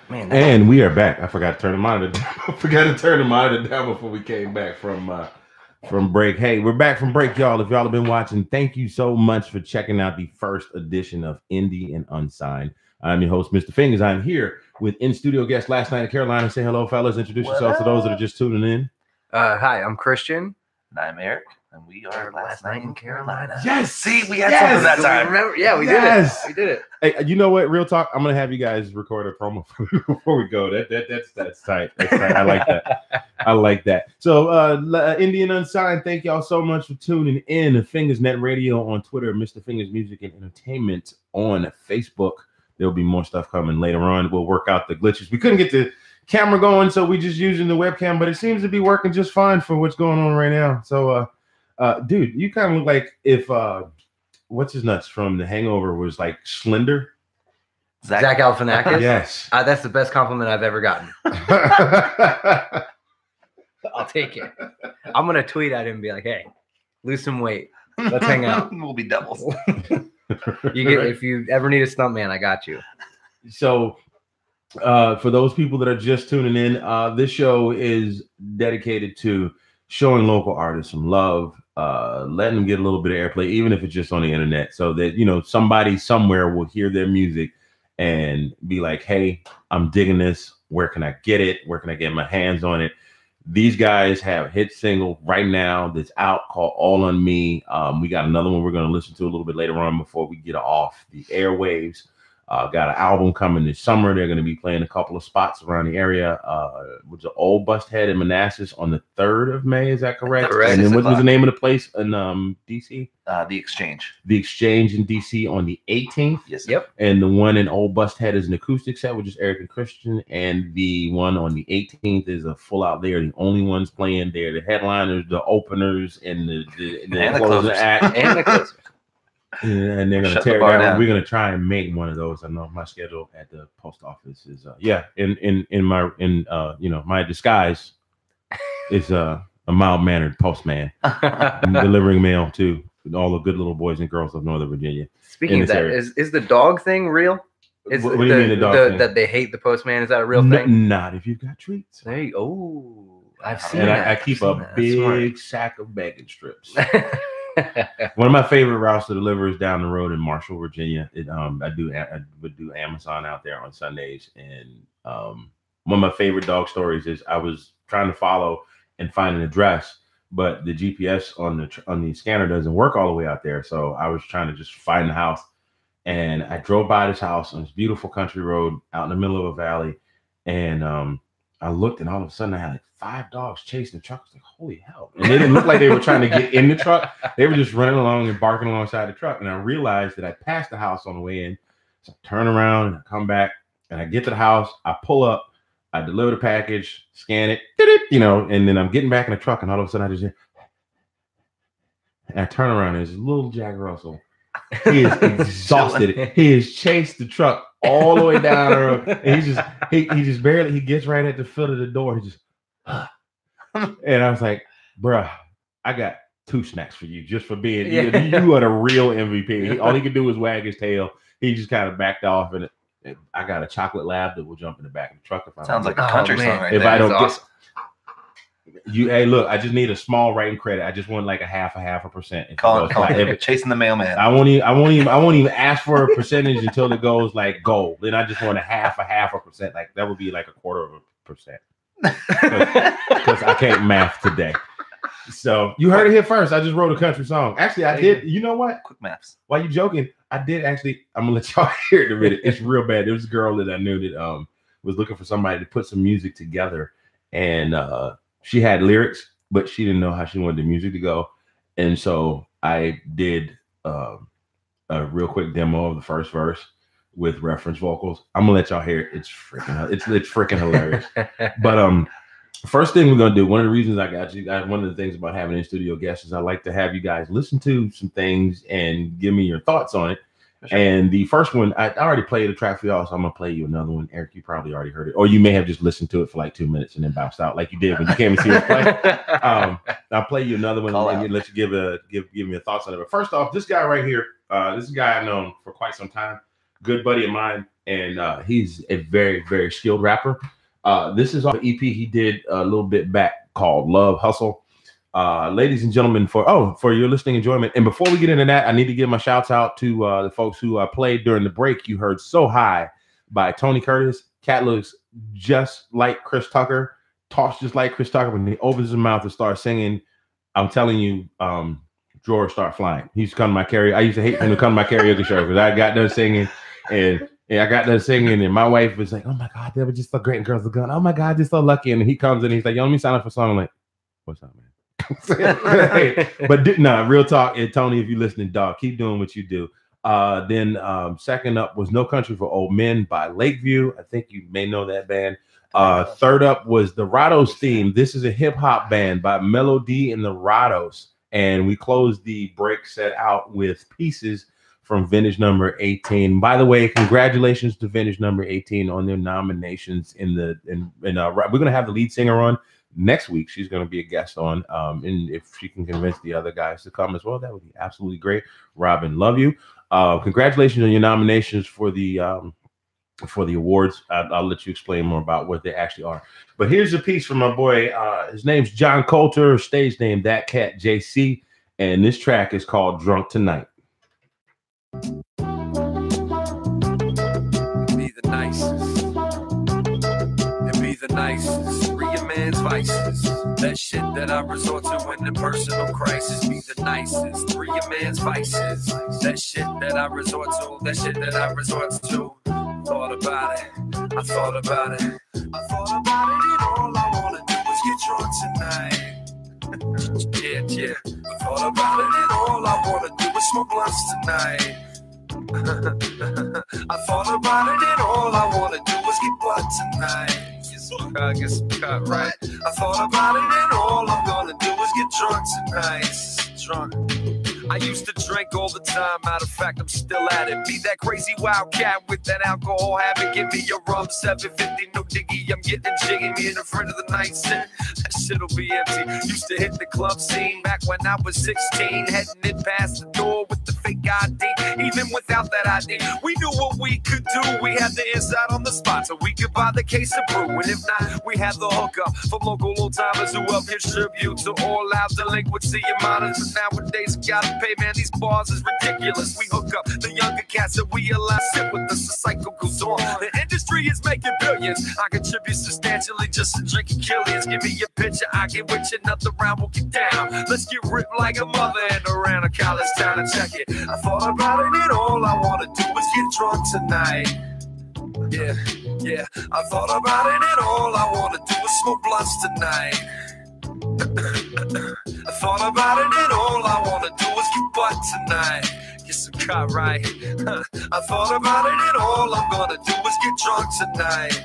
Man, And we are back. I forgot to turn the monitor down. I forgot to turn the monitor down before we came back from break. Hey, we're back from break, y'all. If y'all have been watching, thank you so much for checking out the first edition of Indie and Unsigned. I'm your host, Mr. Fingers. I'm here with in-studio guest last night in Carolina. Say hello, fellas. Introduce yourselves to those that are just tuning in. Hi, I'm Christian. And I'm Eric, and we are Last Night in Carolina. Yes! See, we had something that time. Remember? Yeah, we Yes! did it. We did it. Hey, you know what? Real talk. I'm gonna have you guys record a promo before we go. That's tight. That's tight. I like that. I like that. So, Indian Unsigned, thank y'all so much for tuning in. Fingers Net Radio on Twitter, Mr. Fingers Music and Entertainment on Facebook. There'll be more stuff coming later on. We'll work out the glitches. We couldn't get the camera going, so we just using the webcam, but it seems to be working just fine for what's going on right now. So, dude, you kind of look like if what's his nuts from The Hangover was like slender. Zach Galifianakis. Yes. That's the best compliment I've ever gotten. I'll take it. I'm gonna tweet at him and be like, "Hey, lose some weight. Let's hang out. We'll be doubles. If you ever need a stuntman, I got you." So, for those people that are just tuning in, this show is dedicated to showing local artists some love, letting them get a little bit of airplay, even if it's just on the internet, so that somebody somewhere will hear their music and be like, "Hey, I'm digging this. Where can I get it? Where can I get my hands on it?" These guys have a hit single right now that's out called All on Me. We got another one we're going to listen to a little bit later on before we get off the airwaves. Got an album coming this summer. They're going to be playing a couple of spots around the area. Which is Old Busthead in Manassas on the 3rd of May. Is that correct? Correct. And then what was the name of the place in DC? The Exchange. The Exchange in DC on the 18th. Yes. Sir. Yep. And the one in Old Busthead is an acoustic set, which is Eric and Christian. And the one on the 18th is a full out. They're the only ones playing there. The headliners, the openers, and the closing act. And the closers. And they're gonna tear it down. We're gonna try and make one of those. I know my schedule at the post office is in my disguise is a mild mannered postman. I'm delivering mail to all the good little boys and girls of Northern Virginia. Speaking of that, is the dog thing real? Is what do you mean the dog thing? That they hate the postman? Is that a real thing? Not if you've got treats. There you go. I've seen and that. I keep a big sack of bacon strips. One of my favorite routes to deliver is down the road in Marshall, Virginia. I would do Amazon out there on Sundays, and one of my favorite dog stories is I was trying to follow and find an address, but the GPS on the scanner doesn't work all the way out there. So I was trying to just find the house, and I drove by this house on this beautiful country road out in the middle of a valley, and I looked, and all of a sudden I had like 5 dogs chasing the truck. I was like, holy hell. And they didn't look like they were trying to get in the truck. They were just running along and barking alongside the truck. And I realized that I passed the house on the way in. So I turn around and I come back and I get to the house. I pull up, I deliver the package, scan it, and then I'm getting back in the truck. And all of a sudden I just hear, and I turn around and there's a little Jack Russell. He is exhausted. He has chased the truck all the way down the road. And he just barely, he gets right at the foot of the door. He just, and I was like, bruh, I got 2 snacks for you just for being, you are the real MVP. All he could do was wag his tail. He just kind of backed off, and I got a chocolate lab that will jump in the back of the truck if I sounds like a country song right if there. I don't awesome. Hey, look, I just need a small writing credit. I just want like a half a percent. Call chasing the mailman. I won't even ask for a percentage until it goes like gold. Then I just want a half a percent. Like that would be like 1/4%. Because I can't math today. So you heard it here first. I just wrote a country song. Actually, I did. You know what? Quick maths. Why you joking? I did actually. I'm gonna let y'all hear it in a minute. It's real bad. There was a girl that I knew that was looking for somebody to put some music together, and she had lyrics, but she didn't know how she wanted the music to go. And so I did a real quick demo of the first verse with reference vocals. I'm gonna let y'all hear it. It's freaking hilarious. But first thing we're gonna do, one of the reasons I got you guys, one of the things about having in-studio guests is I like to have you guys listen to some things and give me your thoughts on it. Sure. And the first one, I already played a track for y'all, so I'm gonna play you another one. Eric, you probably already heard it, or you may have just listened to it for like 2 minutes and then bounced out, like you did when you came and see us play. I'll play you another one and let you give me your thoughts on it. But first off, this guy right here, this is a guy I've known for quite some time, good buddy of mine, and he's a very, very skilled rapper. This is off an EP he did a little bit back called Love Hustle. Ladies and gentlemen, for your listening enjoyment. And before we get into that, I need to give my shouts out to the folks who played during the break. You heard So High by Tony Curtis. Cat looks just like Chris Tucker, talks just like Chris Tucker. When he opens his mouth and starts singing, I'm telling you, drawers start flying. He used to come to my karaoke. I used to hate him to come to my karaoke show because I got done singing and my wife was like, "Oh my God, they were just so great." And girls are going, "Oh my God, they're so lucky." And he comes in and he's like, "Yo, let me sign up for a song." I'm like, "What's up, man?" But real talk. And Tony, if you're listening, dog, keep doing what you do. Then second up was No Country for Old Men by Lakeview. I think you may know that band. Third up was the Rados Theme. This is a hip hop band by Melody and the Rados. And we closed the break set out with Pieces from Vintage Number 18. By the way, congratulations to Vintage Number 18 on their nominations we're gonna have the lead singer on next week. She's gonna be a guest on. And if she can convince the other guys to come as well, that would be absolutely great. Robin, love you. Congratulations on your nominations for the awards. I'll let you explain more about what they actually are. But here's a piece from my boy. His name's John Coulter, stage name That Cat JC, and this track is called Drunk Tonight. Be the nicest. And be the nicest. Free your man's vices. That shit that I resort to in the personal crisis. Be the nicest. Free your man's vices. That shit that I resort to. That shit that I resort to. Thought about it. I thought about it. I thought about it, and all I wanna do is get drunk tonight. Yeah. I thought about it, and all I wanna do is smoke blunts tonight. I thought about it, and all I wanna do is get butt tonight. Get some cut, right? I thought about it, and all I'm gonna do is get drunk tonight. Drunk. I used to drink all the time. Matter of fact, I'm still at it. Be that crazy wildcat with that alcohol habit. Give me a rum 750, no diggy. I'm getting jiggy. Me in the front of the night set. That shit'll be empty. Used to hit the club scene back when I was 16. Heading in past the door with the fake ID. Even without that ID, we knew what we could do. We had the inside on the spot, so we could buy the case of brew. And if not, we had the hookup from local old timers who help contribute to all our delinquency and monitors. Nowadays, gotta pay, man, these bars is ridiculous. We hook up the younger cats that we allow sit with us. The cycle goes on. The industry is making billions. I contribute substantially just to drinking killians. Give me your picture, I get with you. Another round, we'll get down. Let's get ripped like a mother and around a college town and check it. I thought about it, and all I want to do is get drunk tonight. Yeah. I thought about it, and all I want to do is smoke blunts tonight. I thought about it, and all I want to do is get butt tonight. Get some cut, right? I thought about it, and all I'm gonna do is get drunk tonight.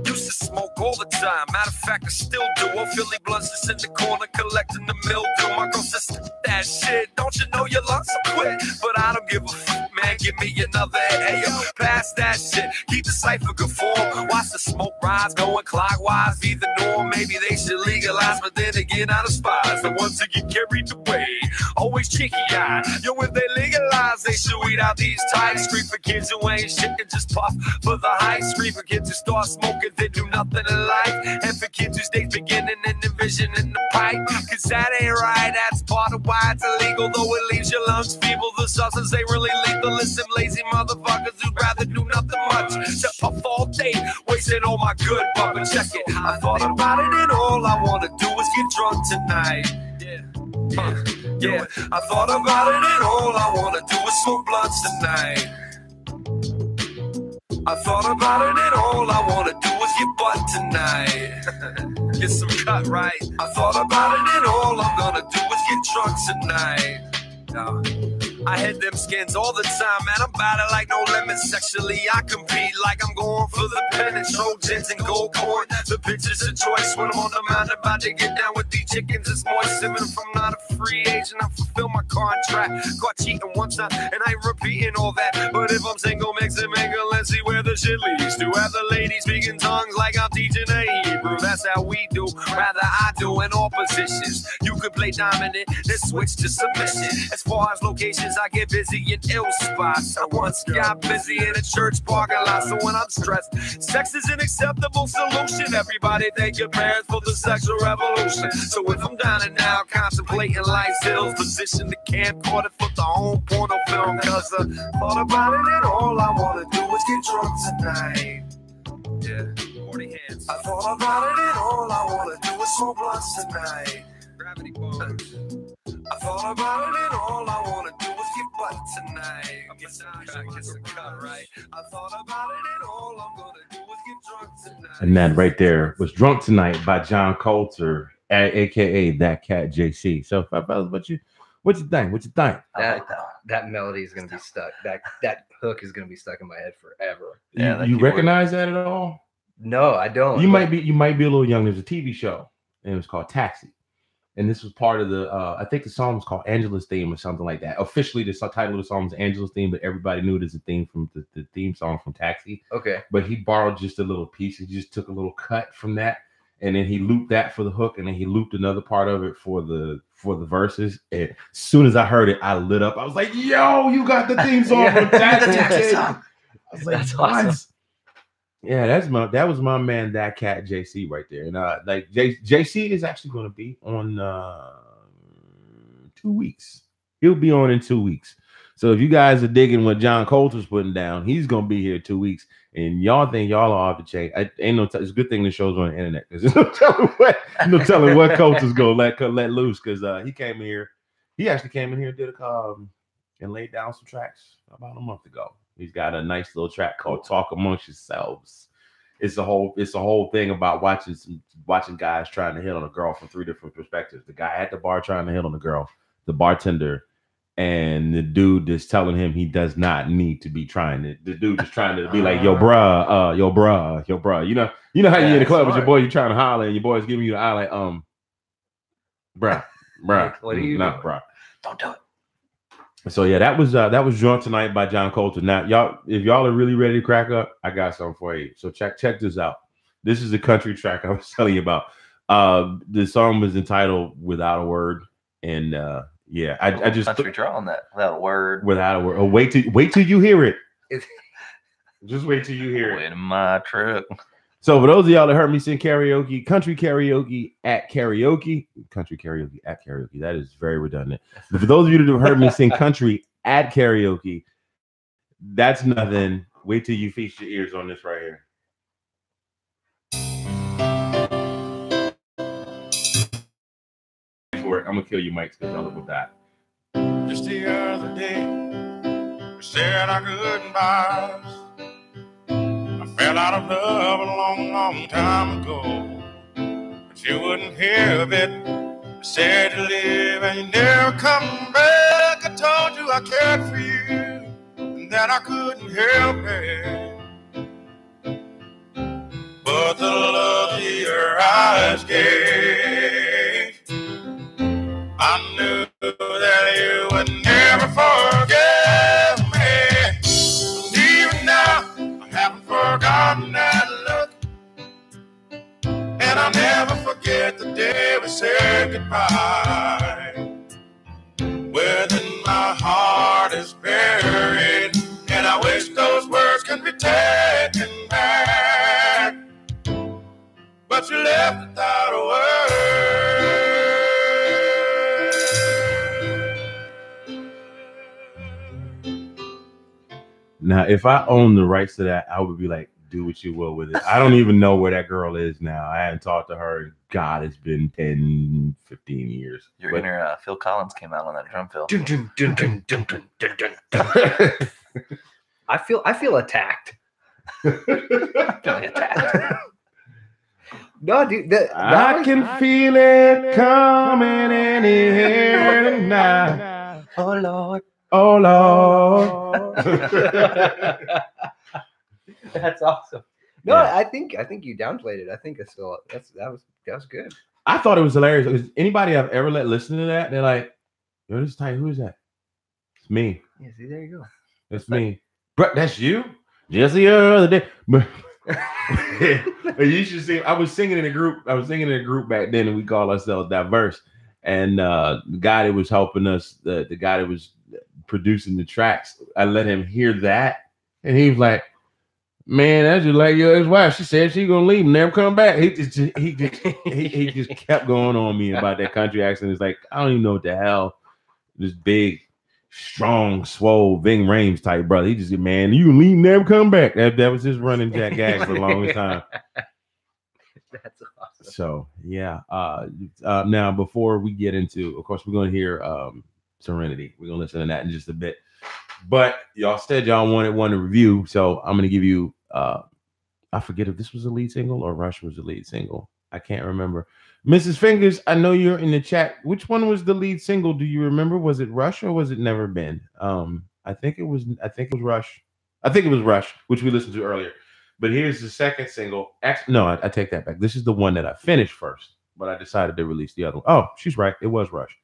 Used to smoke all the time. Matter of fact, I still do. Old Philly blunts just in the corner collecting the mildew. My girl says, that shit, don't you know your lungs are quit? But I don't give a fuck, man. Give me another ayo. Pass that shit. Keep the cipher good form. Watch the smoke rise going clockwise. Be the norm. Maybe they should legalize, but then again, I despise the ones that get carried away. Always cheeky-eyed. Yo, if they legalize, they should weed out these tights. Scream for kids who ain't shit and just puff for the hype. Scream for kids who start smoking, they do nothing in life. And for kids whose days beginning and envisioning the pipe. Cause that ain't right, that's part of why it's illegal. Though it leaves your lungs feeble, the substance ain't really lethal. Listen, lazy motherfuckers who'd rather do nothing much. Just puff all day, wasting all my good bump and check it. I thought about it, and all I wanna do is get drunk tonight. Yeah, I thought about it, and all I wanna do is smoke blunts tonight. I thought about it, and all I wanna do is get butt tonight. Get some cut, right? I thought about it, and all I'm gonna do is get drunk tonight. I hit them skins all the time, man. I'm about it like no limit. Sexually, I compete like I'm going for the pennant. Trojans and gold coin. The bitches of choice when I'm on the mountain, about to get down with these chickens. It's moist. Even if I'm not a free agent, I fulfill my contract. Caught cheating one time, and I ain't repeating all that. But if I'm single, mix and mingle, let's see where the shit leads to. Have the ladies speaking tongues like I'm teaching a heap. girl, that's how we do. Rather I do in all positions. You could play dominant, then switch to submission. As far as locations, I get busy in ill spots. I once got busy in a church parking lot, so when I'm stressed, sex is an acceptable solution. Everybody thank your parents for the sexual revolution. So if I'm down and out, contemplating life's ills, position the camcorder for the home porno film. Cause I thought about it and all I wanna do is get drunk tonight. Yeah, 40 hands. I thought about it and all I wanna do is smoke blunts tonight. Gravity bars. I thought about it and all I wanna do is get butt tonight. I'm get some cut, right? I thought about it and all I'm gonna do is get drunk tonight. And that right there was Drunk Tonight by John Coulter, aka That Cat JC. So, fellas, what you think? What you think? That melody is gonna be stuck. That hook is gonna be stuck in my head forever. Yeah, you recognize that at all? No, I don't. You might be a little young. There's a TV show, and it was called Taxi. And this was part of the, I think the song was called Angela's Theme or something like that. Officially, the title of the song was Angela's Theme, but everybody knew it as a theme from the theme song from Taxi. Okay. But he borrowed just a little piece. He just took a little cut from that, and then he looped that for the hook, and then he looped another part of it for the verses. And as soon as I heard it, I lit up. I was like, "Yo, you got the theme song from Taxi!" I was like, "That's awesome." Yeah, that was my man, That Cat JC right there. And like JC is actually going to be on 2 weeks. He'll be on in 2 weeks. So if you guys are digging what John Coulter's putting down, he's going to be here 2 weeks. And y'all think y'all are off the chain. It's a good thing the show's on the internet because there's no telling what Coulter's going to let loose. Because he actually came in here and did and laid down some tracks about a month ago. He's got a nice little track called "Talk Amongst Yourselves." It's a whole thing about watching guys trying to hit on a girl from 3 different perspectives. The guy at the bar trying to hit on the girl, the bartender, and the dude that's telling him he does not need to be trying it. The dude is trying to be like, yo, bruh. You know how you in the club with your boy, you trying to holler, and your boy's giving you the eye like, bruh. What are you not bruh. Don't do it. So yeah, that was Drunk Tonight by John Coulter. Now, y'all, if y'all are really ready to crack up, I got something for you. So check this out. This is the country track I was telling you about. The song was entitled "Without a Word," and yeah, I just country draw on that without a word. Without a word. Oh, wait till you hear it. Just wait till you hear it. In my truck. So for those of y'all that heard me sing karaoke, country karaoke at karaoke. That is very redundant. But for those of you that have heard me sing country at karaoke, that's nothing. Wait till you feast your ears on this right here. I'm gonna kill you, Mike, because I'll look with that. Just the other day, we said our goodbyes. I fell out of love a long, long time ago, but you wouldn't hear of it. I said you live and you never come back. I told you I cared for you and that I couldn't help it. But the love your eyes gave, I knew that you would never forget me. And even now, I haven't forgotten that look, and I'll never forget the day we said goodbye. Within my heart is buried, and I wish those words could be taken back, but you left without a word. Now, if I owned the rights to that, I would be like, do what you will with it. I don't even know where that girl is now. I haven't talked to her. God, it's been 10, 15 years. Your inner Phil Collins came out on that drum fill. I feel attacked. Feeling attacked. No, dude. I can feel it coming in here tonight. Oh Lord. Oh Lord. That's awesome. No, yeah. I think you downplayed it. I think it's still that was good. I thought it was hilarious because anybody I've ever let listen to that, they're like, "Yo, this is tight. Who is that?" It's me. Yeah, see, there you go. It's me. But that's you. Just the other day. You should see. I was singing in a group. Back then, and we called ourselves Diverse. And the guy that was helping us, the guy that was producing the tracks, I let him hear that, and he was like, "Man, that's just like your ex-wife. She said she's gonna leave and never come back." He just kept going on me about that country accent. It's like, I don't even know what the hell this big, strong, swole Ving Rhames type brother. He just said, "Man, you leave, never come back." That was his running gag for the longest time. That's awesome. So yeah. Now before we get into, of course, we're gonna hear Serenity. We're gonna listen to that in just a bit. But y'all said y'all wanted one to review, so I'm gonna give you. I forget if this was the lead single or Rush was the lead single. I can't remember. Mrs. Fingers, I know you're in the chat. Which one was the lead single? Do you remember? Was it Rush or was it Never Been? I think it was Rush. I think it was Rush, which we listened to earlier. But here's the second single. Actually, no, I take that back. This is the one that I finished first, but I decided to release the other one. Oh, she's right. It was Rush.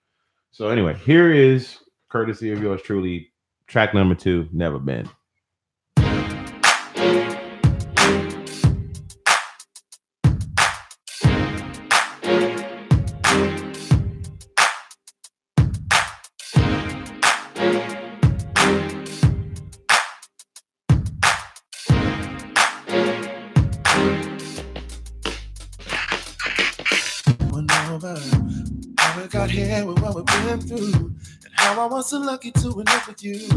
So anyway, here is, courtesy of yours truly, track number 2, Never Been. How we got here with what we've been through, and how I was so lucky to end up with you.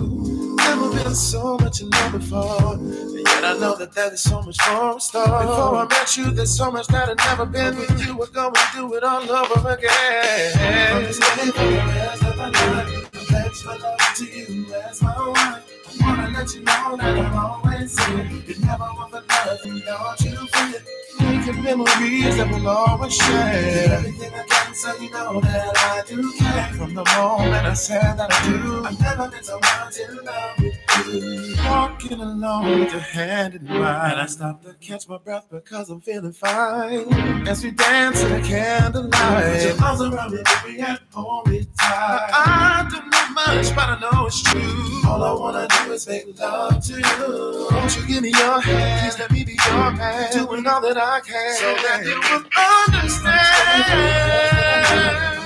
Never been so much in love before, and yet I know that there is so much more in store. Before I met you, there's so much that I've never been with you. We're going to do it all over again. From this day for the rest of my life, I pledge my love to you as my wife. I wanna let you know that I'm always here. You never want for nothing, don't you feel it? Making memories that we'll always share. Everything I can, so you know that I do care. From the moment I said that I do, I've never been so much in love with you. Walking alone with your hand in mine, and I stop to catch my breath because I'm feeling fine. As we dance in the candlelight, with your arms around me, baby, and hold me tight. I don't know much, but I know it's true. All I wanna do is make love to you. Won't you give me your hand? Please let me be your man. Doing all that I can, so that you will understand.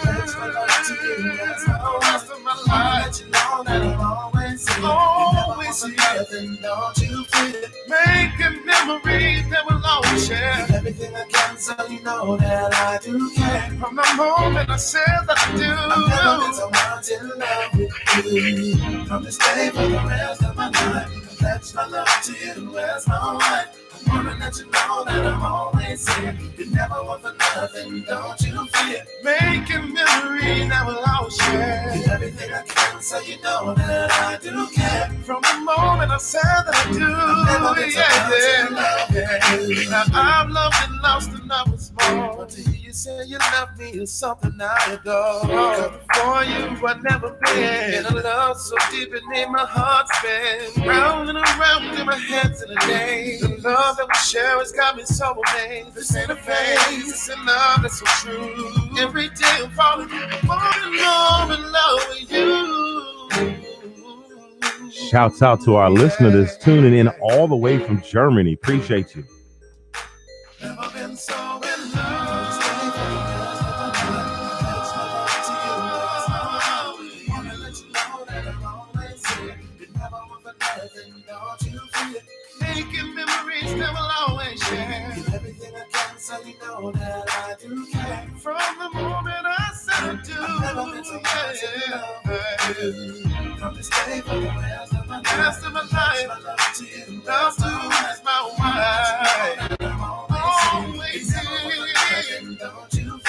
That's my love to you. That's my rest of my life. Let you know that I'm always here. Always here. Don't you feel it? Making memories that we'll always share. Everything I can, so you know that I do care. From the moment I said that I do, I've never been so much in love with you. From this day for the rest of my life, that's my love to you as my wife. I wanna let you know that I'm always here. You never want for nothing, don't you fear. Making memories that we'll always share. Do everything I can, so you know that I do care. From the moment I said that I do, I've never been so much in love with you. Now I've loved and lost and I was more. But to hear you say you love me is something I adore. Cause before you I'd never been in a love so deep and in my heart's been round and around in my head's in a day. The love that we share has got me so amazed. This ain't a phase, it's a love that's so true. Every day I'm falling more in love with you. Shouts out to our listener that's tuning in all the way from Germany. Appreciate you. Never been so in love. Wanna let you know that I'm always here. You never want for nothing, don't you feel it? Making memories that we'll always share. Do everything I can, so you know that I do care. From the moment I said I do, I've never been so much in love with you. From this day for the rest of my life, my love to you, love to you is my wife. Always here, don't you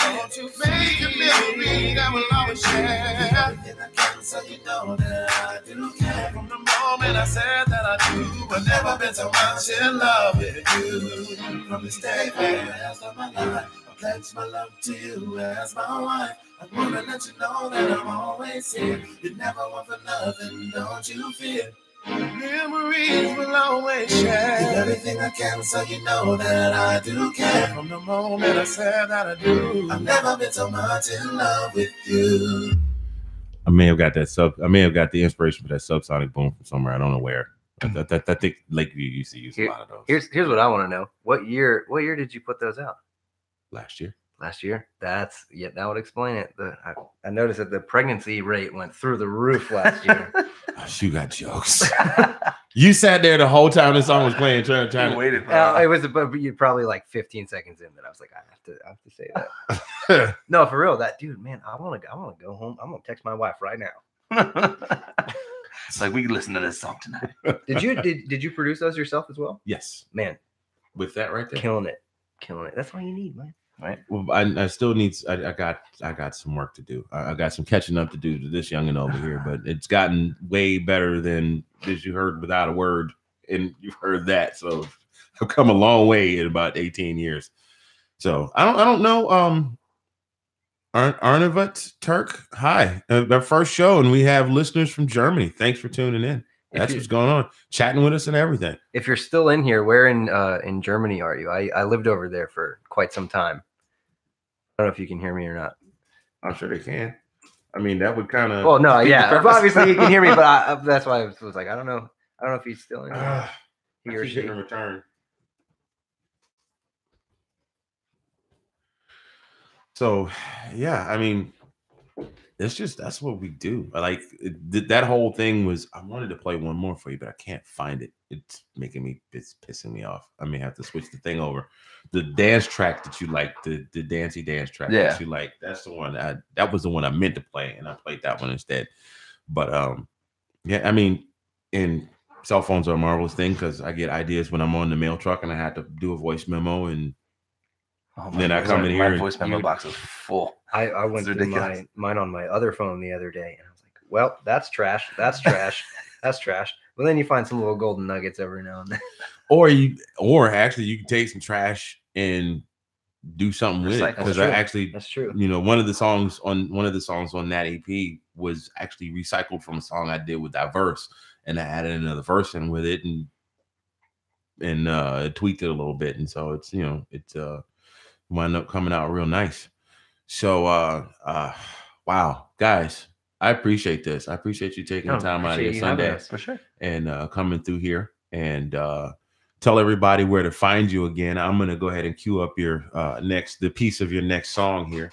make a memory that we'll always share. Everything I can, so you know that I do care. From the moment I said that I do, I've never been so much in love with you. From this day for the rest of my life, I pledge my love to you as my wife. I wanna let you know that I'm always here. You never want for nothing, don't you fear. Memories will always share. Do everything I can, so you know that I do care. From the moment I said that I do, I've never been so much in love with you. I may have got the inspiration for that subsonic boom from somewhere. I don't know where. I think Lakeview used to use a lot of those. Here's what I want to know. What year did you put those out? Last year. Last year? That would explain it. I noticed that the pregnancy rate went through the roof last year. You got jokes. You sat there the whole time this song was playing, trying to waited. It was probably like 15 seconds in that I was like, I have to say that. No, for real, that dude, man, I want to go home. I'm gonna text my wife right now. It's like we can listen to this song tonight. Did you produce those yourself as well? Yes, man. With that right there, killing it. That's all you need, man. Right. Well, I still need. I got some work to do. I got some catching up to do to this youngin' over here, but it's gotten way better than as you heard Without a Word, and you've heard that. So I've come a long way in about 18 years. So I don't know. Arnavat Turk, hi. Our first show, and we have listeners from Germany. Thanks for tuning in. That's what's going on. Chatting with us and everything. If you're still in here, where in Germany are you? I lived over there for quite some time. I don't know if you can hear me or not. I'm sure they can. I mean, that would kind of. Well, no, yeah. Obviously, you can hear me, but that's why I was like, I don't know if he's still in here. He or she. Return. So, yeah, I mean, that's what we do. Like that whole thing was. I wanted to play one more for you, but I can't find it. It's pissing me off. I may have to switch the thing over. The dance track that you like, the dancey dance track that you like, that's the one that was the one I meant to play, and I played that one instead. But yeah, I mean, and cell phones are a marvelous thing because I get ideas when I'm on the mail truck and I had to do a voice memo, and then I come in here. My voice memo box is full. I went through mine on my other phone the other day, and I was like, well, that's trash. That's trash. That's trash. But then you find some little golden nuggets every now and then. Or actually you can take some trash and do something with it. Because that's true. You know, one of the songs on that EP was actually recycled from a song I did with Diverse, and I added another verse in with it and tweaked it a little bit. And so it's wound up coming out real nice. So wow, guys. I appreciate this. I appreciate you taking the time out of your Sunday for sure, and coming through here and tell everybody where to find you again. I'm gonna go ahead and cue up your the piece of your next song here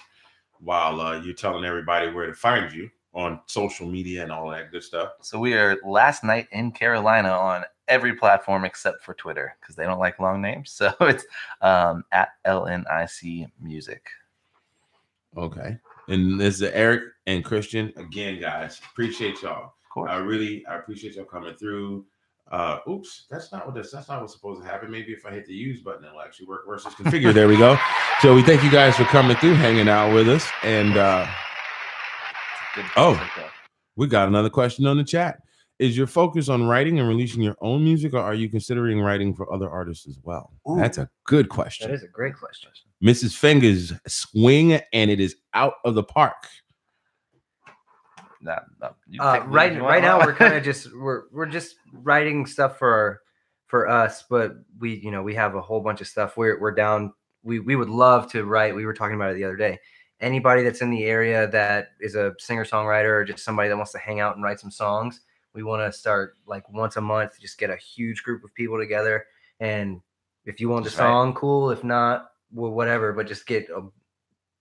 while you're telling everybody where to find you on social media and all that good stuff. So we are Last Night in Carolina on every platform except for Twitter because they don't like long names. So it's at LNIC Music. Okay. And this is Eric and Christian again, guys. Appreciate y'all. Of course. I appreciate y'all coming through. Oops, that's not what's supposed to happen. Maybe if I hit the use button, it'll actually work versus configure. There we go. So we thank you guys for coming through, hanging out with us. And we got another question on the chat. Is your focus on writing and releasing your own music, or are you considering writing for other artists as well? Ooh, that's a good question. That is a great question. Mrs. Fingers swing, and it is out of the park. Right now we're kind of just we're just writing stuff for us, but we have a whole bunch of stuff. We're down. We would love to write. We were talking about it the other day. Anybody that's in the area that is a singer-songwriter or just somebody that wants to hang out and write some songs, we want to start like once a month, just get a huge group of people together. And if you want the song, cool. If not, well, whatever. But just get a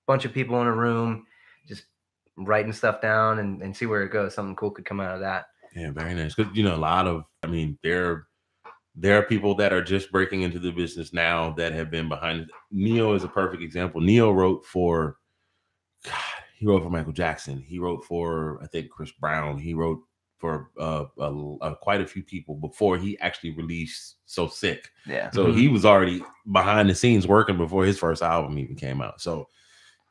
bunch of people in a room, just writing stuff down and see where it goes. Something cool could come out of that. Yeah, very nice. Because there are people that are just breaking into the business now that have been behind it. Neo is a perfect example. Neo wrote for Michael Jackson. He wrote for, I think, Chris Brown. He wrote for quite a few people before he actually released So Sick. Yeah. So he was already behind the scenes working before his first album even came out. So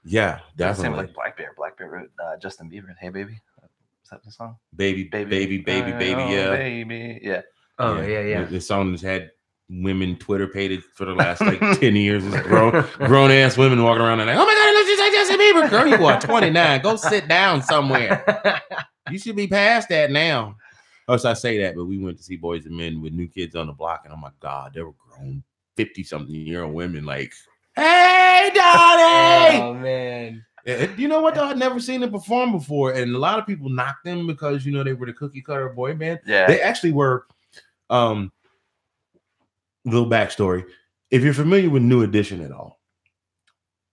yeah, definitely. Same like Black Bear. Black Bear wrote Justin Bieber. Hey Baby. Is that the song? Baby. Oh, Yeah. Baby. Yeah. Oh yeah. The song has had women Twitter pated for the last like 10 years. It's grown ass women walking around and like, oh my God, it looks just like Justin Bieber. Girl, you are 29. Go sit down somewhere. You should be past that now. Oh, so I say that, but we went to see Boys and Men with New Kids on the Block, and oh my God, they were grown 50-something-year-old women like, hey, Donnie! Oh, man. You know what, though? I'd never seen them perform before, and a lot of people knocked them because, they were the cookie cutter boy band. Yeah. They actually were Little backstory. If you're familiar with New Edition at all,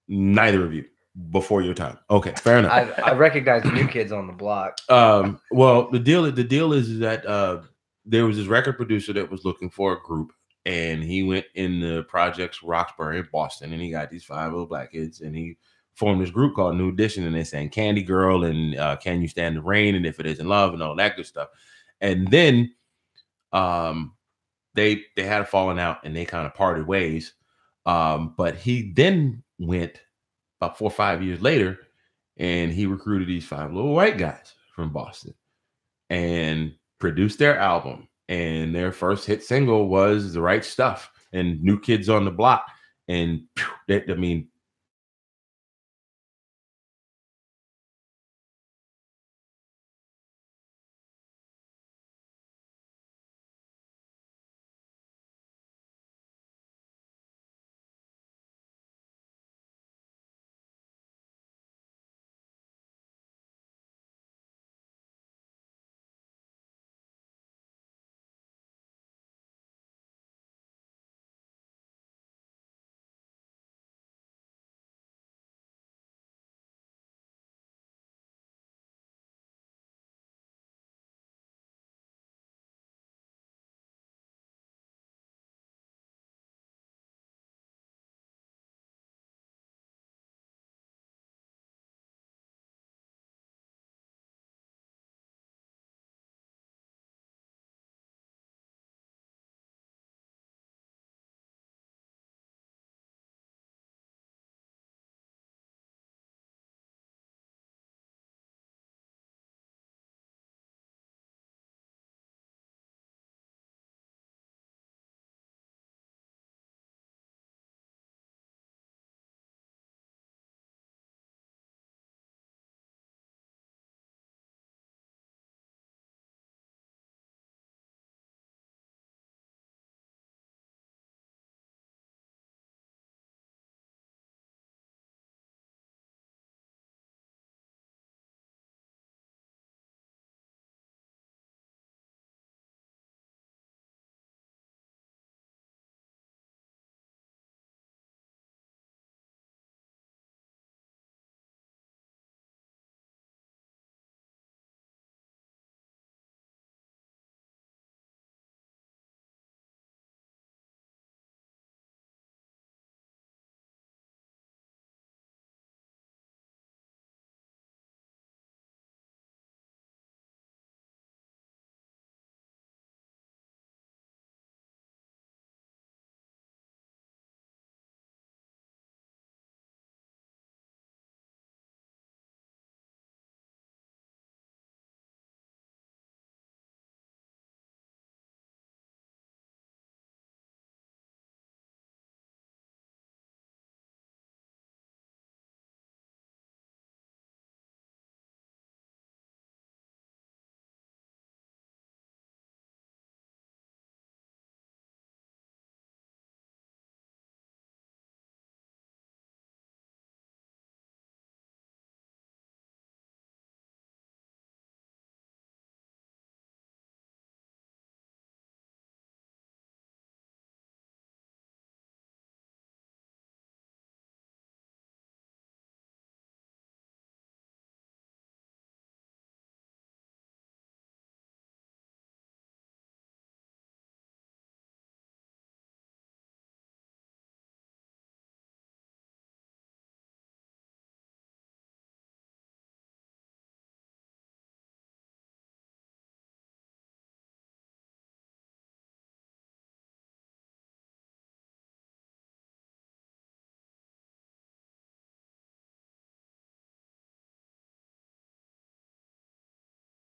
neither of you before your time. Okay, fair enough. I recognize New Kids on the Block. Well, the deal is that there was this record producer that was looking for a group, and he went in the projects Roxbury, Boston, and he got these 5 little black kids, and he formed this group called New Edition, and they sang Candy Girl and Can You Stand the Rain and If It Isn't Love and all that good stuff. And then they had a falling out and they kind of parted ways. But he then went about 4 or 5 years later, and he recruited these 5 little white guys from Boston and produced their album. And their first hit single was The Right Stuff and New Kids on the Block. And